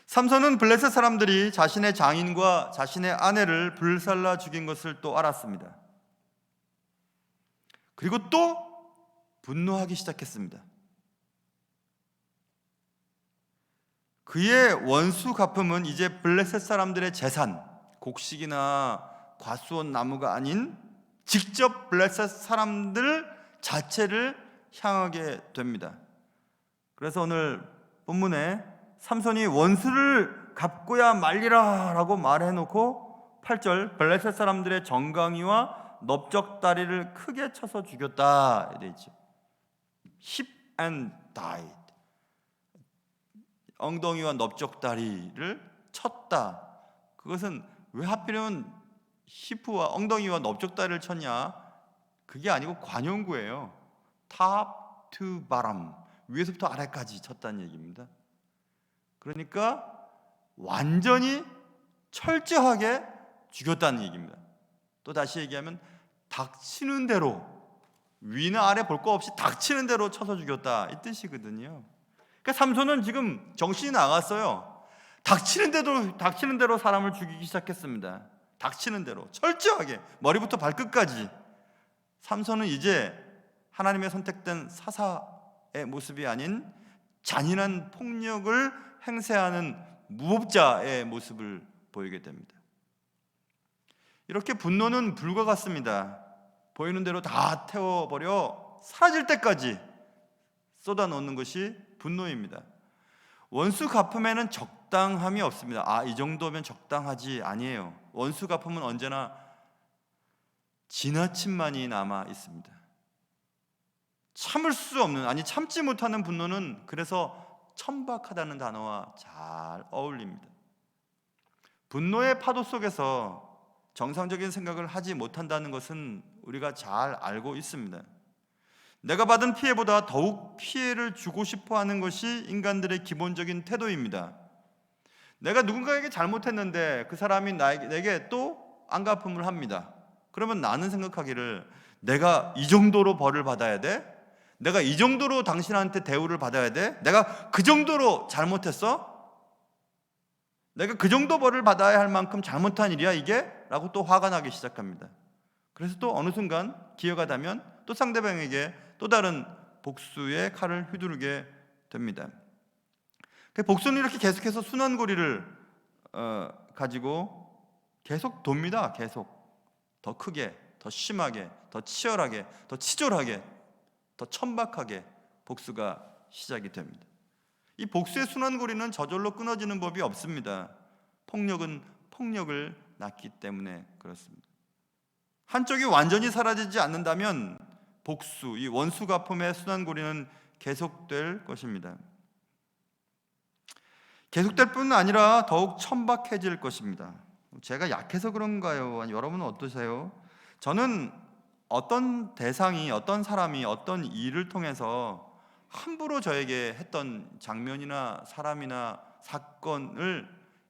D: 삼손은 블레셋 사람들이 자신의 장인과 자신의 아내를 불살라 죽인 것을 또 알았습니다. 그리고 또 분노하기 시작했습니다. 그의 원수 갚음은 이제 블레셋 사람들의 재산, 곡식이나 과수원 나무가 아닌 직접 블레셋 사람들 자체를 향하게 됩니다. 그래서 오늘 본문에 삼손이 원수를 갚고야 말리라 라고 말해놓고 8절 블레셋 사람들의 정강이와 넓적다리를 크게 쳐서 죽였다 이래 있죠. hip and died. 엉덩이와 넓적다리를 쳤다. 그것은 왜 하필이면 히프와 엉덩이와 넓적다리를 쳤냐? 그게 아니고 관용구예요. top to bottom, 위에서부터 아래까지 쳤다는 얘기입니다. 그러니까 완전히 철저하게 죽였다는 얘기입니다. 또 다시 얘기하면 닥치는 대로, 위나 아래 볼 거 없이 닥치는 대로 쳐서 죽였다 이 뜻이거든요. 그러니까 삼손은 지금 정신이 나갔어요. 닥치는 대로 사람을 죽이기 시작했습니다. 닥치는 대로 철저하게 머리부터 발끝까지. 삼손은 이제 하나님의 선택된 사사의 모습이 아닌 잔인한 폭력을 행세하는 무법자의 모습을 보이게 됩니다. 이렇게 분노는 불과 같습니다. 보이는 대로 다 태워버려 사라질 때까지 쏟아놓는 것이 분노입니다. 원수 갚음에는 적당함이 없습니다. 이 정도면 적당하지, 아니에요. 원수 갚음은 언제나 지나침만이 남아 있습니다. 참을 수 없는, 아니 참지 못하는 분노는 그래서 천박하다는 단어와 잘 어울립니다. 분노의 파도 속에서 정상적인 생각을 하지 못한다는 것은 우리가 잘 알고 있습니다. 내가 받은 피해보다 더욱 피해를 주고 싶어 하는 것이 인간들의 기본적인 태도입니다. 내가 누군가에게 잘못했는데 그 사람이 내게 또 안갚음을 합니다. 그러면 나는 생각하기를 내가 이 정도로 벌을 받아야 돼? 내가 이 정도로 당신한테 대우를 받아야 돼? 내가 그 정도로 잘못했어? 내가 그 정도 벌을 받아야 할 만큼 잘못한 일이야 이게? 라고 또 화가 나기 시작합니다. 그래서 또 어느 순간 기회가 되면 또 상대방에게 또 다른 복수의 칼을 휘두르게 됩니다. 복수는 이렇게 계속해서 순환고리를 가지고 계속 돕니다. 계속 더 크게, 더 심하게, 더 치열하게, 더 치졸하게, 더 천박하게 복수가 시작이 됩니다. 이 복수의 순환고리는 저절로 끊어지는 법이 없습니다. 폭력은 폭력을 낳기 때문에 그렇습니다. 한쪽이 완전히 사라지지 않는다면 복수, 이 원수 갚음의 순환고리는 계속될 것입니다. 계속될 뿐 아니라 더욱 천박해질 것입니다. 제가 약해서 그런가요? 아니, 여러분은 어떠세요? 저는 어떤 대상이, 어떤 사람이 어떤 일을 통해서 함부로 저에게 했던 장면이나 사람이나 사건을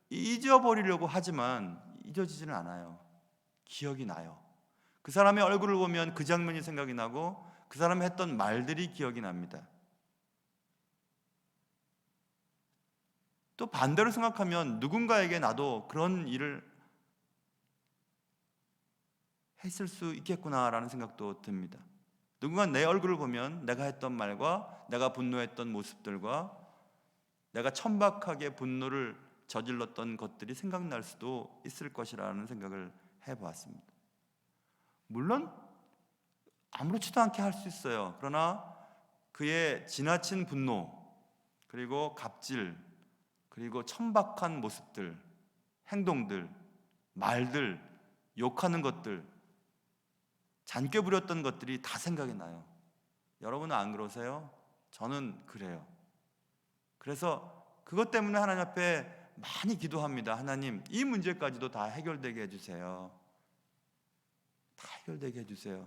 D: 잊어버리려고 하지만 잊어지지는 않아요. 기억이 나요. 그 사람의 얼굴을 보면 그 장면이 생각이 나고 그 사람이 했던 말들이 기억이 납니다. 또 반대로 생각하면 누군가에게 나도 그런 일을 했을 수 있겠구나라는 생각도 듭니다. 누군가 내 얼굴을 보면 내가 했던 말과 내가 분노했던 모습들과 내가 천박하게 분노를 저질렀던 것들이 생각날 수도 있을 것이라는 생각을 해보았습니다. 물론 아무렇지도 않게 할 수 있어요. 그러나 그의 지나친 분노, 그리고 갑질, 그리고 천박한 모습들, 행동들, 말들, 욕하는 것들, 잔꾀 부렸던 것들이 다 생각이 나요. 여러분은 안 그러세요? 저는 그래요. 그래서 그것 때문에 하나님 앞에 많이 기도합니다. 하나님, 이 문제까지도 다 해결되게 해주세요. 다 해결되게 해주세요.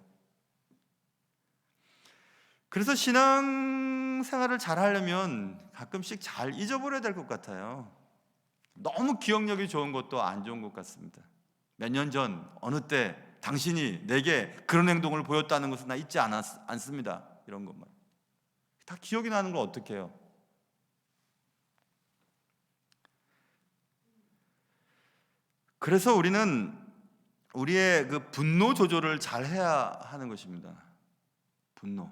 D: 그래서 신앙생활을 잘 하려면 가끔씩 잘 잊어버려야 될 것 같아요. 너무 기억력이 좋은 것도 안 좋은 것 같습니다. 몇 년 전 어느 때 당신이 내게 그런 행동을 보였다는 것은 나 잊지 않습니다. 이런 것만 다 기억이 나는 걸 어떻게 해요? 그래서 우리는 우리의 그 분노 조절을 잘 해야 하는 것입니다. 분노.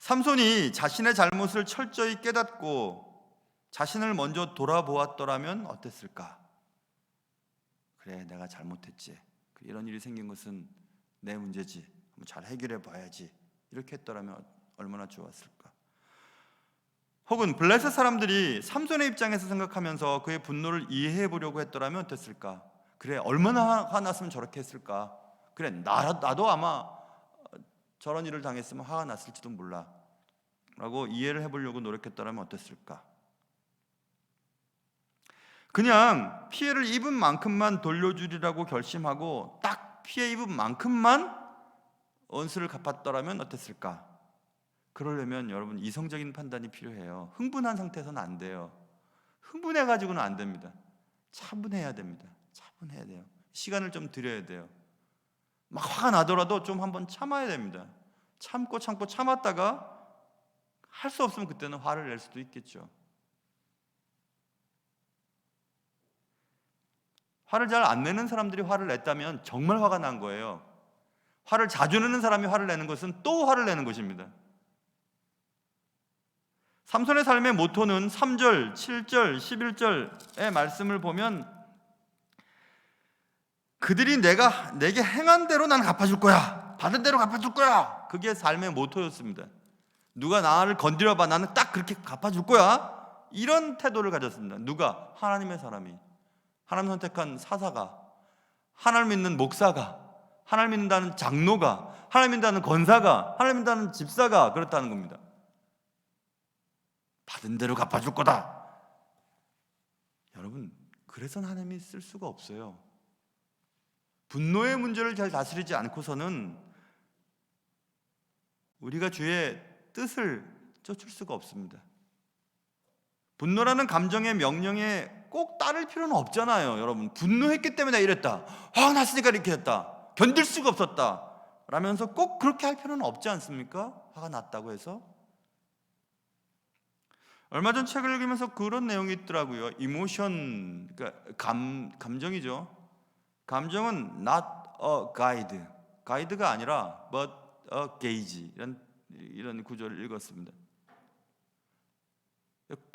D: 삼손이 자신의 잘못을 철저히 깨닫고 자신을 먼저 돌아보았더라면 어땠을까? 그래, 내가 잘못했지. 이런 일이 생긴 것은 내 문제지. 한번 잘 해결해 봐야지. 이렇게 했더라면 얼마나 좋았을까? 혹은 블레셋 사람들이 삼손의 입장에서 생각하면서 그의 분노를 이해해 보려고 했더라면 어땠을까? 그래, 얼마나 화났으면 저렇게 했을까? 그래, 나도 아마 저런 일을 당했으면 화가 났을지도 몰라 라고 이해를 해보려고 노력했더라면 어땠을까? 그냥 피해를 입은 만큼만 돌려주리라고 결심하고 딱 피해 입은 만큼만 원수를 갚았더라면 어땠을까? 그러려면 여러분 이성적인 판단이 필요해요. 흥분한 상태에서는 안 돼요. 흥분해가지고는 안 됩니다. 차분해야 됩니다. 차분해야 돼요. 시간을 좀 드려야 돼요. 막 화가 나더라도 좀 한번 참아야 됩니다. 참고 참았다가 할 수 없으면 그때는 화를 낼 수도 있겠죠. 화를 잘 안 내는 사람들이 화를 냈다면 정말 화가 난 거예요. 화를 자주 내는 사람이 화를 내는 것은 또 화를 내는 것입니다. 삼손의 삶의 모토는 3절, 7절, 11절의 말씀을 보면 그들이 내게 행한 대로 난 갚아줄 거야. 받은 대로 갚아줄 거야. 그게 삶의 모토였습니다. 누가 나를 건드려봐, 나는 딱 그렇게 갚아줄 거야. 이런 태도를 가졌습니다. 누가? 하나님의 사람이. 하나님 선택한 사사가, 하나님 믿는 목사가, 하나님 믿는다는 장로가, 하나님 믿는다는 권사가, 하나님 믿는다는 집사가 그렇다는 겁니다. 받은 대로 갚아줄 거다. 여러분, 그래서는 하나님이 쓸 수가 없어요. 분노의 문제를 잘 다스리지 않고서는 우리가 주의 뜻을 쫓을 수가 없습니다. 분노라는 감정의 명령에 꼭 따를 필요는 없잖아요. 여러분, 분노했기 때문에 이랬다, 화가 났으니까 이렇게 했다, 견딜 수가 없었다 라면서 꼭 그렇게 할 필요는 없지 않습니까? 화가 났다고 해서. 얼마 전 책을 읽으면서 그런 내용이 있더라고요. 이모션, 그러니까 감정이죠. 감정은 not a guide, 가이드가 아니라 but a gauge, 이런 구절을 읽었습니다.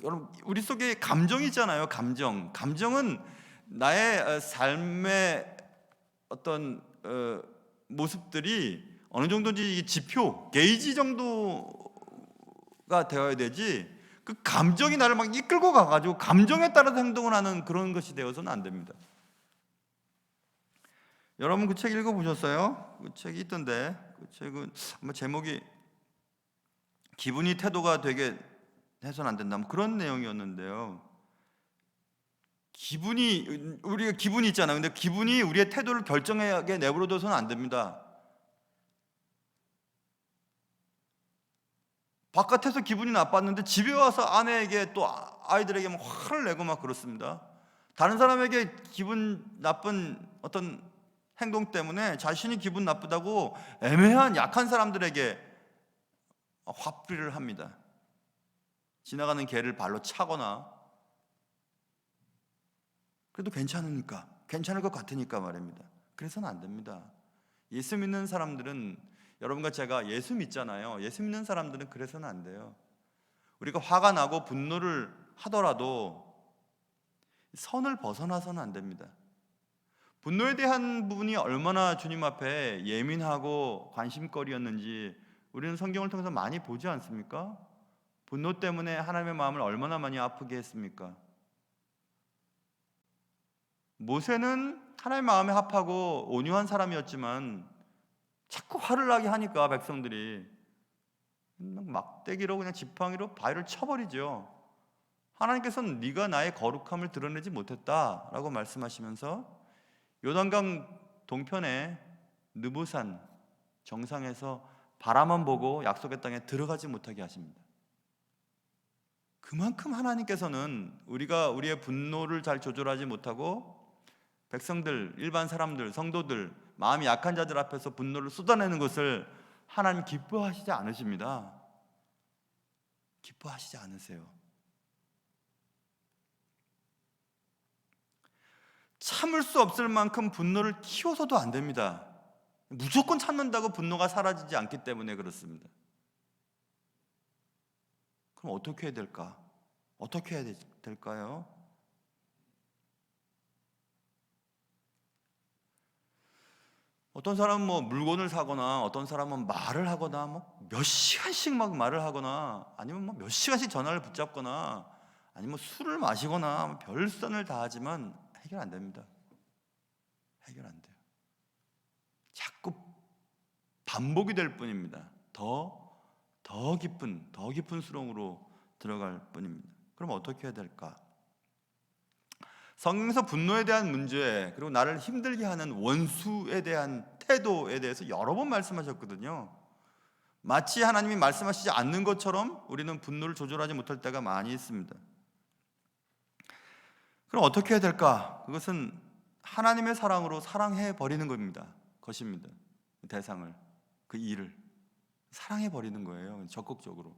D: 여러분, 우리 속에 감정이 있잖아요. 감정은 나의 삶의 어떤 모습들이 어느 정도인지 지표, 게이지 정도가 되어야 되지, 그 감정이 나를 막 이끌고 가가지고 감정에 따라서 행동을 하는 그런 것이 되어서는 안 됩니다. 여러분, 그 책 읽어보셨어요? 그 책이 있던데, 그 책은 아마 제목이 기분이 태도가 되게 해서는 안 된다, 뭐 그런 내용이었는데요. 우리가 기분이 있잖아요. 근데 기분이 우리의 태도를 결정하게 내버려둬서는 안 됩니다. 바깥에서 기분이 나빴는데 집에 와서 아내에게 또 아이들에게 막 화를 내고 막 그렇습니다. 다른 사람에게 기분 나쁜 어떤 행동 때문에 자신이 기분 나쁘다고 애매한 약한 사람들에게 화풀이를 합니다. 지나가는 개를 발로 차거나, 그래도 괜찮을 것 같으니까 말입니다. 그래서는 안 됩니다. 예수 믿는 사람들은, 여러분과 제가 예수 믿잖아요. 예수 믿는 사람들은 그래서는 안 돼요. 우리가 화가 나고 분노를 하더라도 선을 벗어나서는 안 됩니다. 분노에 대한 부분이 얼마나 주님 앞에 예민하고 관심거리였는지 우리는 성경을 통해서 많이 보지 않습니까? 분노 때문에 하나님의 마음을 얼마나 많이 아프게 했습니까? 모세는 하나님 마음에 합하고 온유한 사람이었지만 자꾸 화를 나게 하니까 백성들이 막대기로 그냥 지팡이로 바위를 쳐버리죠. 하나님께서는 네가 나의 거룩함을 드러내지 못했다라고 말씀하시면서 요단강 동편에 느보산 정상에서 바라만 보고 약속의 땅에 들어가지 못하게 하십니다. 그만큼 하나님께서는 우리가 우리의 분노를 잘 조절하지 못하고 백성들, 일반 사람들, 성도들, 마음이 약한 자들 앞에서 분노를 쏟아내는 것을 하나님 기뻐하시지 않으십니다. 기뻐하시지 않으세요. 참을 수 없을 만큼 분노를 키워서도 안 됩니다. 무조건 참는다고 분노가 사라지지 않기 때문에 그렇습니다. 그럼 어떻게 해야 될까? 어떻게 해야 될까요? 어떤 사람은 뭐 물건을 사거나 어떤 사람은 말을 하거나 뭐 몇 시간씩 막 말을 하거나 아니면 뭐 몇 시간씩 전화를 붙잡거나 아니면 술을 마시거나 별선을 다 하지만 해결 안 됩니다. 해결 안 돼요. 자꾸 반복이 될 뿐입니다. 더 깊은 수렁으로 들어갈 뿐입니다. 그럼 어떻게 해야 될까? 성경에서 분노에 대한 문제, 그리고 나를 힘들게 하는 원수에 대한 태도에 대해서 여러 번 말씀하셨거든요. 마치 하나님이 말씀하시지 않는 것처럼 우리는 분노를 조절하지 못할 때가 많이 있습니다. 그럼 어떻게 해야 될까? 그것은 하나님의 사랑으로 사랑해 버리는 것입니다. 대상을, 그 일을 사랑해 버리는 거예요. 적극적으로.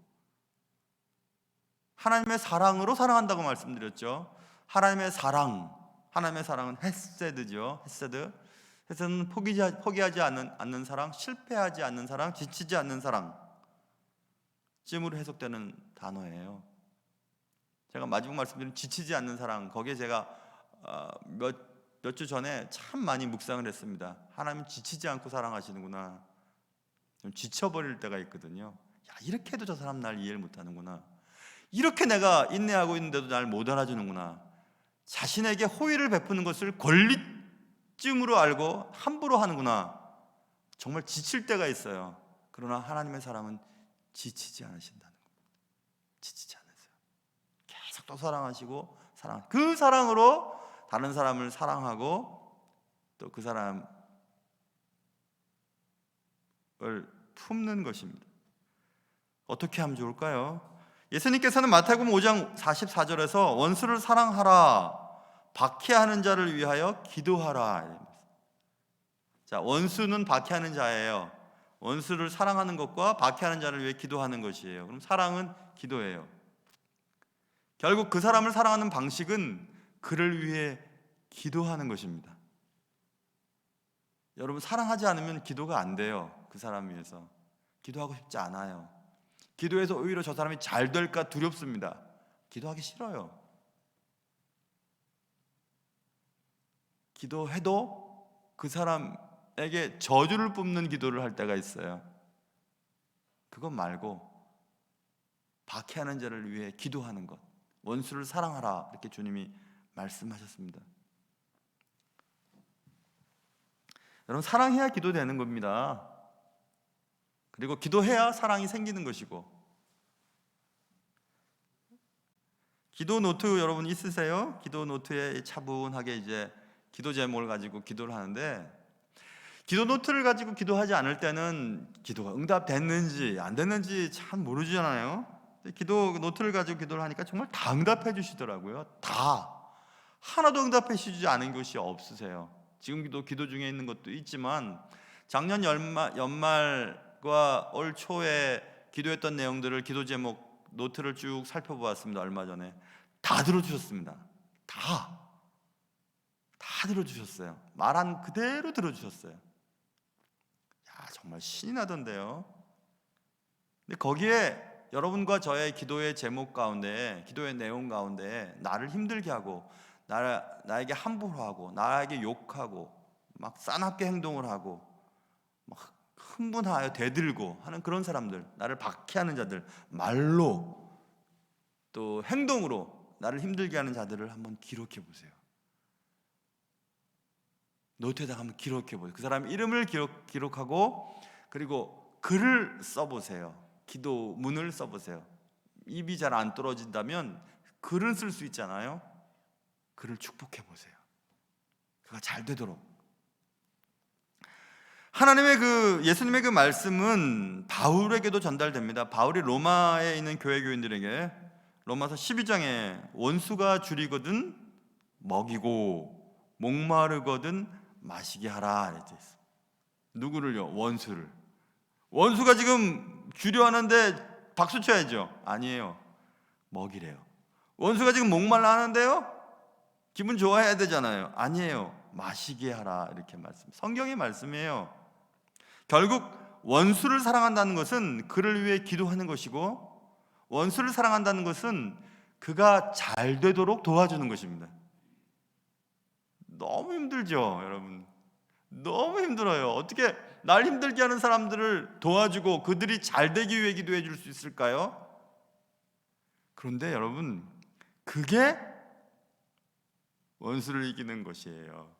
D: 하나님의 사랑으로 사랑한다고 말씀드렸죠. 하나님의 사랑은 헤세드죠. 헤세드는 포기하지 않는 사랑, 실패하지 않는 사랑, 지치지 않는 사랑 쯤으로 해석되는 단어예요. 제가 마지막 말씀드린 지치지 않는 사랑, 거기에 제가 몇 주 전에 참 많이 묵상을 했습니다. 하나님 지치지 않고 사랑하시는구나. 좀 지쳐버릴 때가 있거든요. 야, 이렇게 해도 저 사람 날 이해를 못하는구나. 이렇게 내가 인내하고 있는데도 날 못 알아주는구나. 자신에게 호의를 베푸는 것을 권리쯤으로 알고 함부로 하는구나. 정말 지칠 때가 있어요. 그러나 하나님의 사랑은 지치지 않으신다는 겁니다. 지치지 않으세요. 계속 또 사랑하시고 그 사랑으로 다른 사람을 사랑하고 또 그 사람을 품는 것입니다. 어떻게 하면 좋을까요? 예수님께서는 마태복음 5장 44절에서 원수를 사랑하라, 박해하는 자를 위하여 기도하라. 자, 원수는 박해하는 자예요. 원수를 사랑하는 것과 박해하는 자를 위해 기도하는 것이에요. 그럼 사랑은 기도예요. 결국 그 사람을 사랑하는 방식은 그를 위해 기도하는 것입니다. 여러분, 사랑하지 않으면 기도가 안 돼요. 그 사람 위해서 기도하고 싶지 않아요. 기도해서 오히려 저 사람이 잘 될까 두렵습니다. 기도하기 싫어요. 기도해도 그 사람에게 저주를 뿜는 기도를 할 때가 있어요. 그것 말고 박해하는 자를 위해 기도하는 것, 원수를 사랑하라, 이렇게 주님이 말씀하셨습니다. 여러분, 사랑해야 기도되는 겁니다. 그리고 기도해야 사랑이 생기는 것이고. 기도 노트 여러분 있으세요? 기도 노트에 차분하게 이제 기도 제목을 가지고 기도를 하는데, 기도 노트를 가지고 기도하지 않을 때는 기도가 응답됐는지 안 됐는지 참 모르잖아요. 기도 노트를 가지고 기도를 하니까 정말 다 응답해 주시더라고요. 다. 하나도 응답해 주지 않은 것이 없으세요. 지금도 기도 중에 있는 것도 있지만 작년 연말과 올 초에 기도했던 내용들을 기도 제목 노트를 쭉 살펴보았습니다. 얼마 전에 다 들어주셨습니다. 다 들어주셨어요. 말한 그대로 들어주셨어요. 야, 정말 신이 나던데요. 근데 거기에 여러분과 저의 기도의 제목 가운데, 기도의 내용 가운데 나를 힘들게 하고 나에게 함부로 하고 나에게 욕하고 막 싸납게 행동을 하고 막 흥분하여 대들고 하는 그런 사람들, 나를 박해하는 자들, 말로 또 행동으로 나를 힘들게 하는 자들을 한번 기록해 보세요. 노트에다가 한번 기록해 보세요. 그 사람 이름을 기록하고 그리고 글을 써보세요. 기도문을 써보세요. 입이 잘 안 떨어진다면 글을 쓸 수 있잖아요. 글을 축복해 보세요. 그가 잘 되도록. 하나님의 예수님의 그 말씀은 바울에게도 전달됩니다. 바울이 로마에 있는 교회 교인들에게 로마서 12장에 원수가 줄이거든 먹이고 목마르거든 마시게 하라 이렇게 있어요. 누구를요? 원수를. 원수가 지금 주려하는데 박수 쳐야죠. 아니에요. 먹이래요. 원수가 지금 목말라 하는데요, 기분 좋아해야 되잖아요. 아니에요. 마시게 하라 이렇게 말씀. 성경의 말씀이에요. 결국 원수를 사랑한다는 것은 그를 위해 기도하는 것이고, 원수를 사랑한다는 것은 그가 잘 되도록 도와주는 것입니다. 너무 힘들죠, 여러분. 너무 힘들어요. 어떻게 날 힘들게 하는 사람들을 도와주고 그들이 잘 되기 위해 기도해 줄 수 있을까요? 그런데 여러분, 그게 원수를 이기는 것이에요.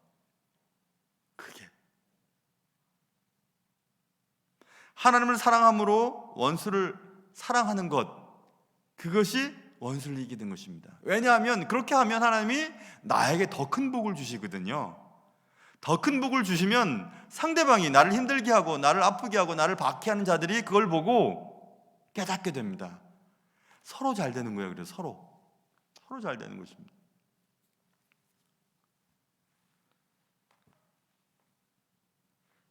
D: 그게 하나님을 사랑함으로 원수를 사랑하는 것, 그것이 원수를 이기는 것입니다. 왜냐하면 그렇게 하면 하나님이 나에게 더 큰 복을 주시거든요. 더 큰 복을 주시면 상대방이 나를 힘들게 하고 나를 아프게 하고 나를 박해하는 자들이 그걸 보고 깨닫게 됩니다. 서로 잘 되는 거예요. 그래서 서로 잘 되는 것입니다.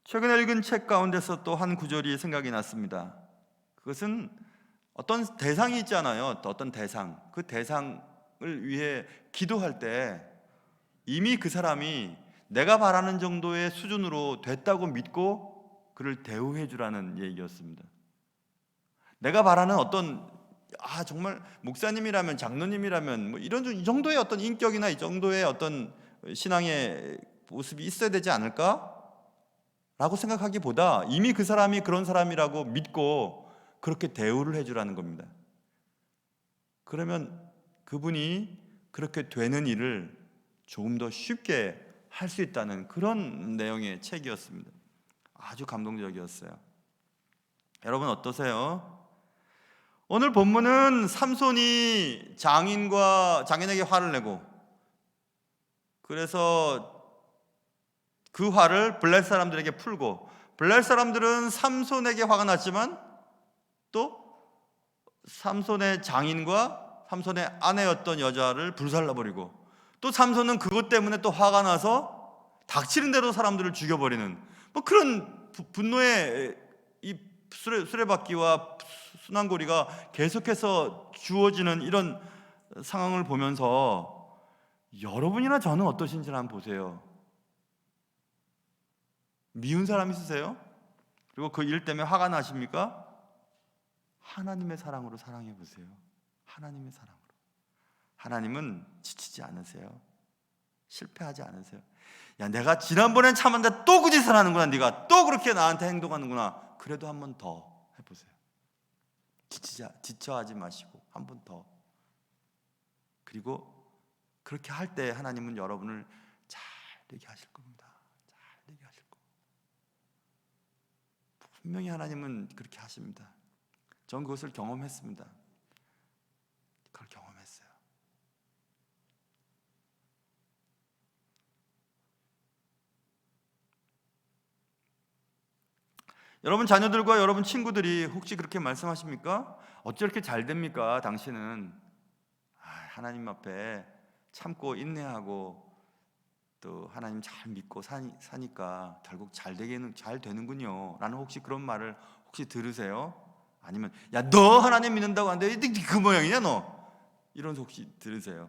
D: 최근에 읽은 책 가운데서 또 한 구절이 생각이 났습니다. 그것은 어떤 대상이 있잖아요. 어떤 대상. 그 대상을 위해 기도할 때 이미 그 사람이 내가 바라는 정도의 수준으로 됐다고 믿고 그를 대우해 주라는 얘기였습니다. 내가 바라는 어떤 정말 목사님이라면, 장로님이라면 이 정도의 어떤 인격이나 이 정도의 어떤 신앙의 모습이 있어야 되지 않을까? 라고 생각하기보다 이미 그 사람이 그런 사람이라고 믿고 그렇게 대우를 해주라는 겁니다. 그러면 그분이 그렇게 되는 일을 조금 더 쉽게 할 수 있다는 그런 내용의 책이었습니다. 아주 감동적이었어요. 여러분 어떠세요? 오늘 본문은 삼손이 장인에게 화를 내고, 그래서 그 화를 블레셋 사람들에게 풀고, 블레셋 사람들은 삼손에게 화가 났지만 또 삼손의 장인과 삼손의 아내였던 여자를 불살라버리고, 또 삼손은 그것 때문에 또 화가 나서 닥치는 대로 사람들을 죽여버리는 그런 분노의 이 수레바퀴와 순환고리가 계속해서 주어지는 이런 상황을 보면서 여러분이나 저는 어떠신지 한번 보세요. 미운 사람 있으세요? 그리고 그 일 때문에 화가 나십니까? 하나님의 사랑으로 사랑해 보세요. 하나님의 사랑으로. 하나님은 지치지 않으세요. 실패하지 않으세요. 야, 내가 지난번엔 참았는데 또 그 짓을 하는구나. 네가 또 그렇게 나한테 행동하는구나. 그래도 한 번 더 해보세요. 지쳐하지 마시고 한 번 더. 그리고 그렇게 할 때 하나님은 여러분을 잘 되게 하실 겁니다. 잘 되게 하실 겁니다. 분명히 하나님은 그렇게 하십니다. 전 그것을 경험했습니다. 그걸 경험했어요. 여러분 자녀들과 여러분 친구들이 혹시 그렇게 말씀하십니까? 어찌 이렇게 잘 됩니까? 당신은 하나님 앞에 참고 인내하고 또 하나님 잘 믿고 사니까 결국 잘 되는군요 라는 혹시 그런 말을 혹시 들으세요? 아니면 야, 너 하나님 믿는다고 하는데 그 모양이냐 너? 이런 혹시 들으세요?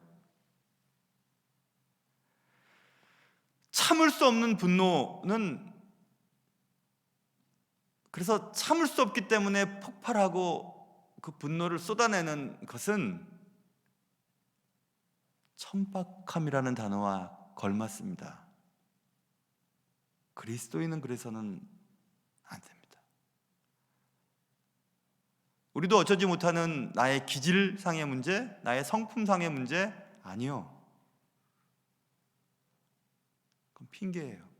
D: 참을 수 없는 분노는, 그래서 참을 수 없기 때문에 폭발하고 그 분노를 쏟아내는 것은 천박함이라는 단어와 걸맞습니다. 그리스도인은 그래서는 안 됩니다. 우리도 어쩌지 못하는 나의 기질상의 문제, 나의 성품상의 문제 아니요. 그건 핑계예요.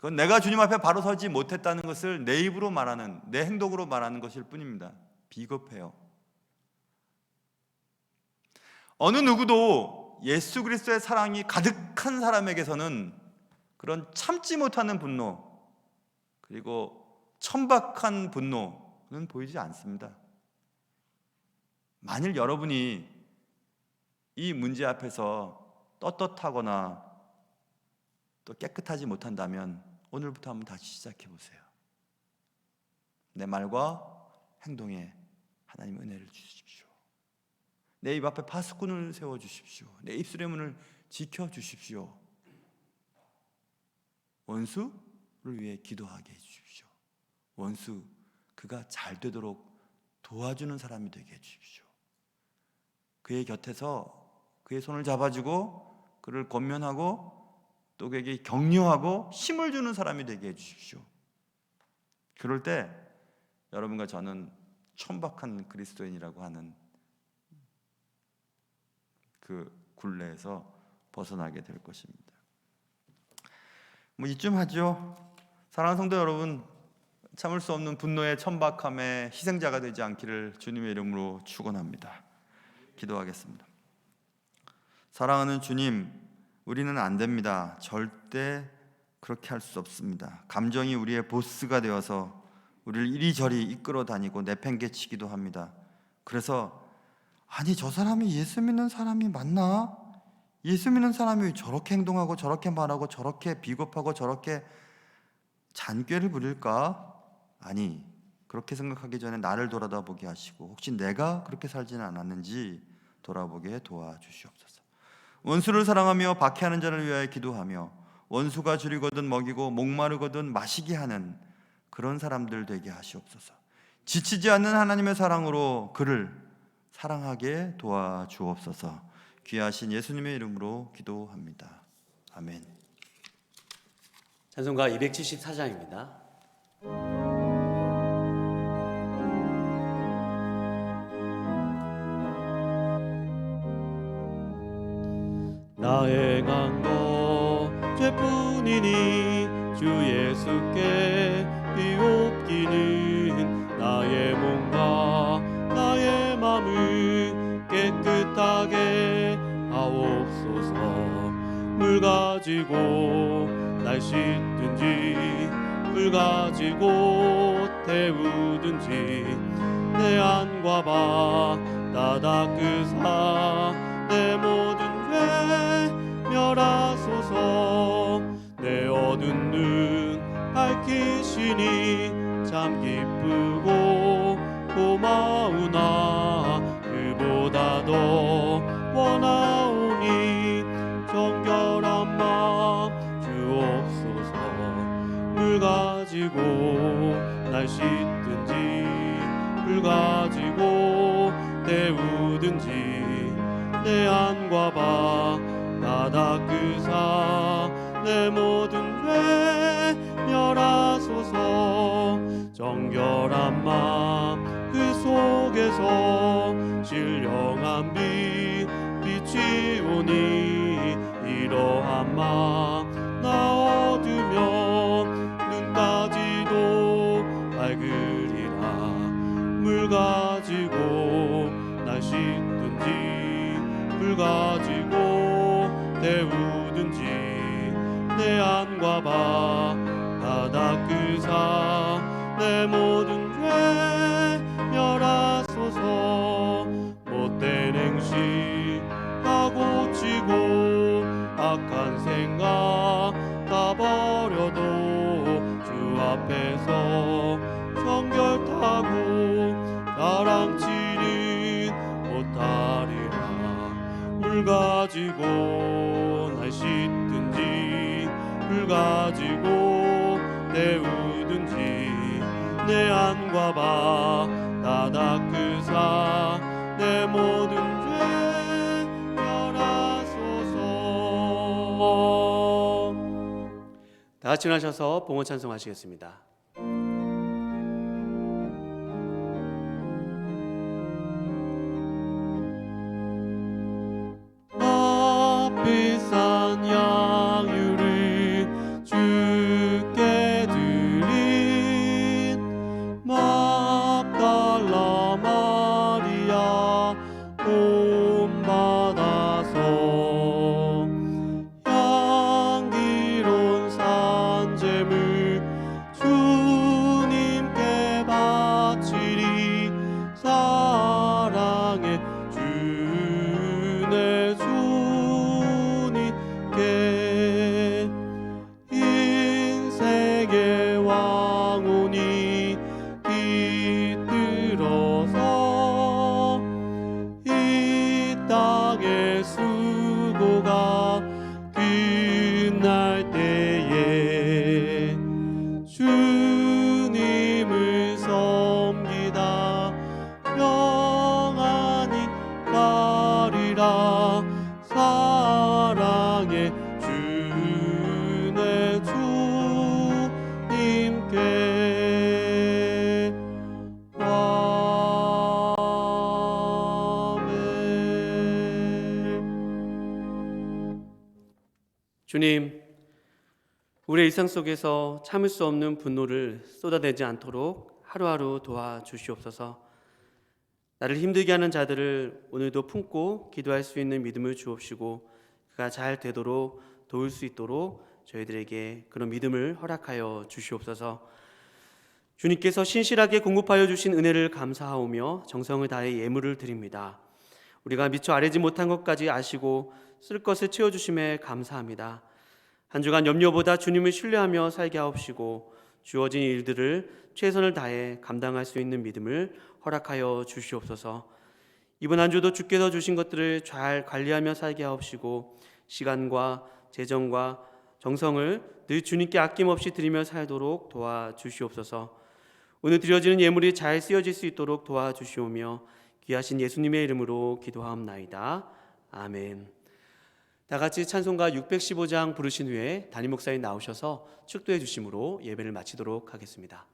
D: 그건 내가 주님 앞에 바로 서지 못했다는 것을 내 입으로 말하는, 내 행동으로 말하는 것일 뿐입니다. 비겁해요. 어느 누구도 예수 그리스도의 사랑이 가득한 사람에게서는 그런 참지 못하는 분노, 그리고 천박한 분노는 보이지 않습니다. 만일 여러분이 이 문제 앞에서 떳떳하거나 또 깨끗하지 못한다면 오늘부터 한번 다시 시작해 보세요. 내 말과 행동에 하나님 은혜를 주십시오. 내 입 앞에 파수꾼을 세워 주십시오. 내 입술의 문을 지켜 주십시오. 원수를 위해 기도하게 해 주십시오. 원수 그가 잘 되도록 도와주는 사람이 되게 해 주십시오. 그의 곁에서 그의 손을 잡아주고 그를 권면하고 또 그에게 격려하고 힘을 주는 사람이 되게 해 주십시오. 그럴 때 여러분과 저는 천박한 그리스도인이라고 하는 그 굴레에서 벗어나게 될 것입니다. 이쯤 하죠. 사랑하는 성도 여러분, 참을 수 없는 분노의 천박함의 희생자가 되지 않기를 주님의 이름으로 축원합니다. 기도하겠습니다. 사랑하는 주님, 우리는 안 됩니다. 절대 그렇게 할 수 없습니다. 감정이 우리의 보스가 되어서 우리를 이리저리 이끌어 다니고 내팽개치기도 합니다. 그래서 아니 저 사람이 예수 믿는 사람이 맞나? 예수 믿는 사람이 저렇게 행동하고 저렇게 말하고 저렇게 비겁하고 저렇게 잔꾀를 부릴까? 아니, 그렇게 생각하기 전에 나를 돌아보게 하시고 혹시 내가 그렇게 살지는 않았는지 돌아보게 도와주시옵소서. 원수를 사랑하며 박해하는 자를 위하여 기도하며 원수가 줄이거든 먹이고 목마르거든 마시게 하는 그런 사람들 되게 하시옵소서. 지치지 않는 하나님의 사랑으로 그를 사랑하게 도와주옵소서. 귀하신 예수님의 이름으로 기도합니다. 아멘.
A: 찬송가 274장입니다.
B: 나 행한 것 죄뿐이니 주 예수께 비옵기는 나의 몸과 나의 맘을 깨끗하게 하옵소서. 물 가지고 날 씻든지 물 가지고 태우든지 내 안과 바다 닦으사 내 모든 죄 멸하소서. 내 어두운 눈 밝히시니 참 기쁘고 고마우나 그보다 더 원하오니 정결한 마음 주옵소서. 물 가지고 날 씻든지 물 가지고 태우든지 내 안과 바다 닦으사 내 모든 죄 멸하소서. 정결한 마음 그 속에서 신령한 빛이 오니 이러한 마음 나 얻으면 눈까지도 밝으리라. 물 가지고 날 씻든지 물 가지고 태우든지 내 안과 바다 닦으사 내 모든 죄 멸하소서. 못된 행실 다 고치고 악한 생각 다 버려도 주 앞에서 정결타고 자랑치는 못하리라. 물 가지고 날 씻든지 물 가지고 태우든지 내 안과 바다 닦으사 내 모든 죄 멸하소서.
A: 다 같이 일어나셔서 봉헌 찬송하시겠습니다.
B: 비싼 양유를 주께
A: 주님, 우리의 일상 속에서 참을 수 없는 분노를 쏟아내지 않도록 하루하루 도와주시옵소서. 나를 힘들게 하는 자들을 오늘도 품고 기도할 수 있는 믿음을 주옵시고 그가 잘 되도록 도울 수 있도록 저희들에게 그런 믿음을 허락하여 주시옵소서. 주님께서 신실하게 공급하여 주신 은혜를 감사하오며 정성을 다해 예물을 드립니다. 우리가 미처 아뢰지 못한 것까지 아시고 쓸 것을 채워주심에 감사합니다. 한 주간 염려보다 주님을 신뢰하며 살게 하옵시고 주어진 일들을 최선을 다해 감당할 수 있는 믿음을 허락하여 주시옵소서. 이번 한 주도 주께서 주신 것들을 잘 관리하며 살게 하옵시고 시간과 재정과 정성을 늘 주님께 아낌없이 드리며 살도록 도와주시옵소서. 오늘 드려지는 예물이 잘 쓰여질 수 있도록 도와주시오며 귀하신 예수님의 이름으로 기도하옵나이다. 아멘. 다 같이 찬송가 615장 부르신 후에 담임 목사님 나오셔서 축도해 주심으로 예배를 마치도록 하겠습니다.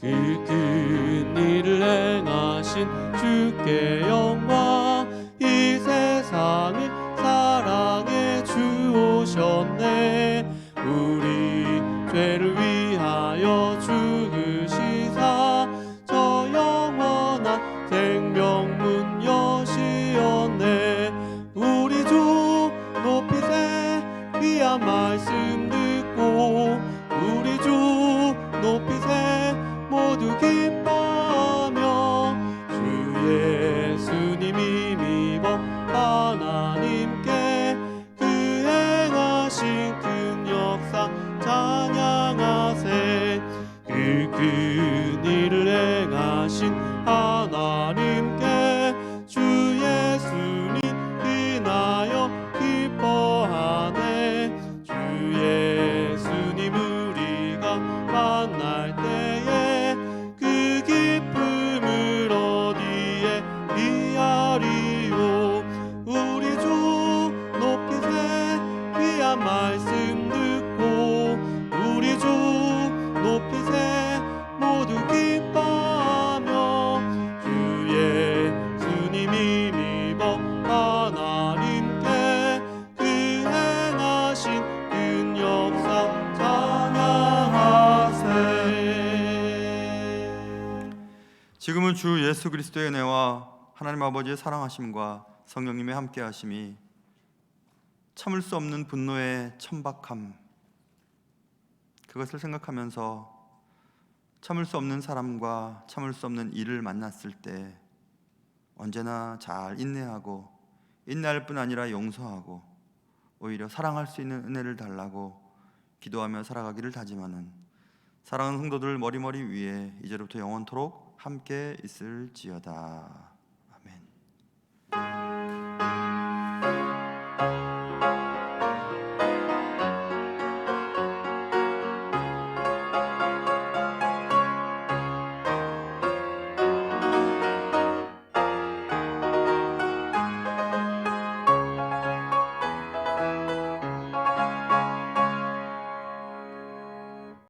B: 그 큰 일을 행하신 주께 영광, 이 세상을 사랑해 주오셨네. 우리 죄를 위하여 죽으시사 저 영원한 생명문 여시었네. 우리 주 높이세 귀한 말씀 듣고 우리 주 높이세 모두 기뻐하며 주 예수님이 믿어 하나님께 그 행하신 큰 역사 찬양하세. 그 큰 일을 행하신 하나님께 주 예수님 인하여 기뻐하네. 주 예수님 우리가 만날 때에 그 기쁨을 어디에 비하리요. 우리 주 높이세 귀한 말씀 듣고 우리 주 높이세 모두 기뻐하며 주 예수님이 믿어 하나님께 그 행하신 큰 역사 찬양하세.
D: 지금은 주 예수 그리스도의 은혜와 하나님 아버지의 사랑하심과 성령님의 함께하심이 참을 수 없는 분노의 천박함, 그것을 생각하면서 참을 수 없는 사람과 참을 수 없는 일을 만났을 때 언제나 잘 인내하고 인내할 뿐 아니라 용서하고 오히려 사랑할 수 있는 은혜를 달라고 기도하며 살아가기를 다짐하는 사랑하는 성도들 머리머리 위에 이제로부터 영원토록 함께 있을지어다.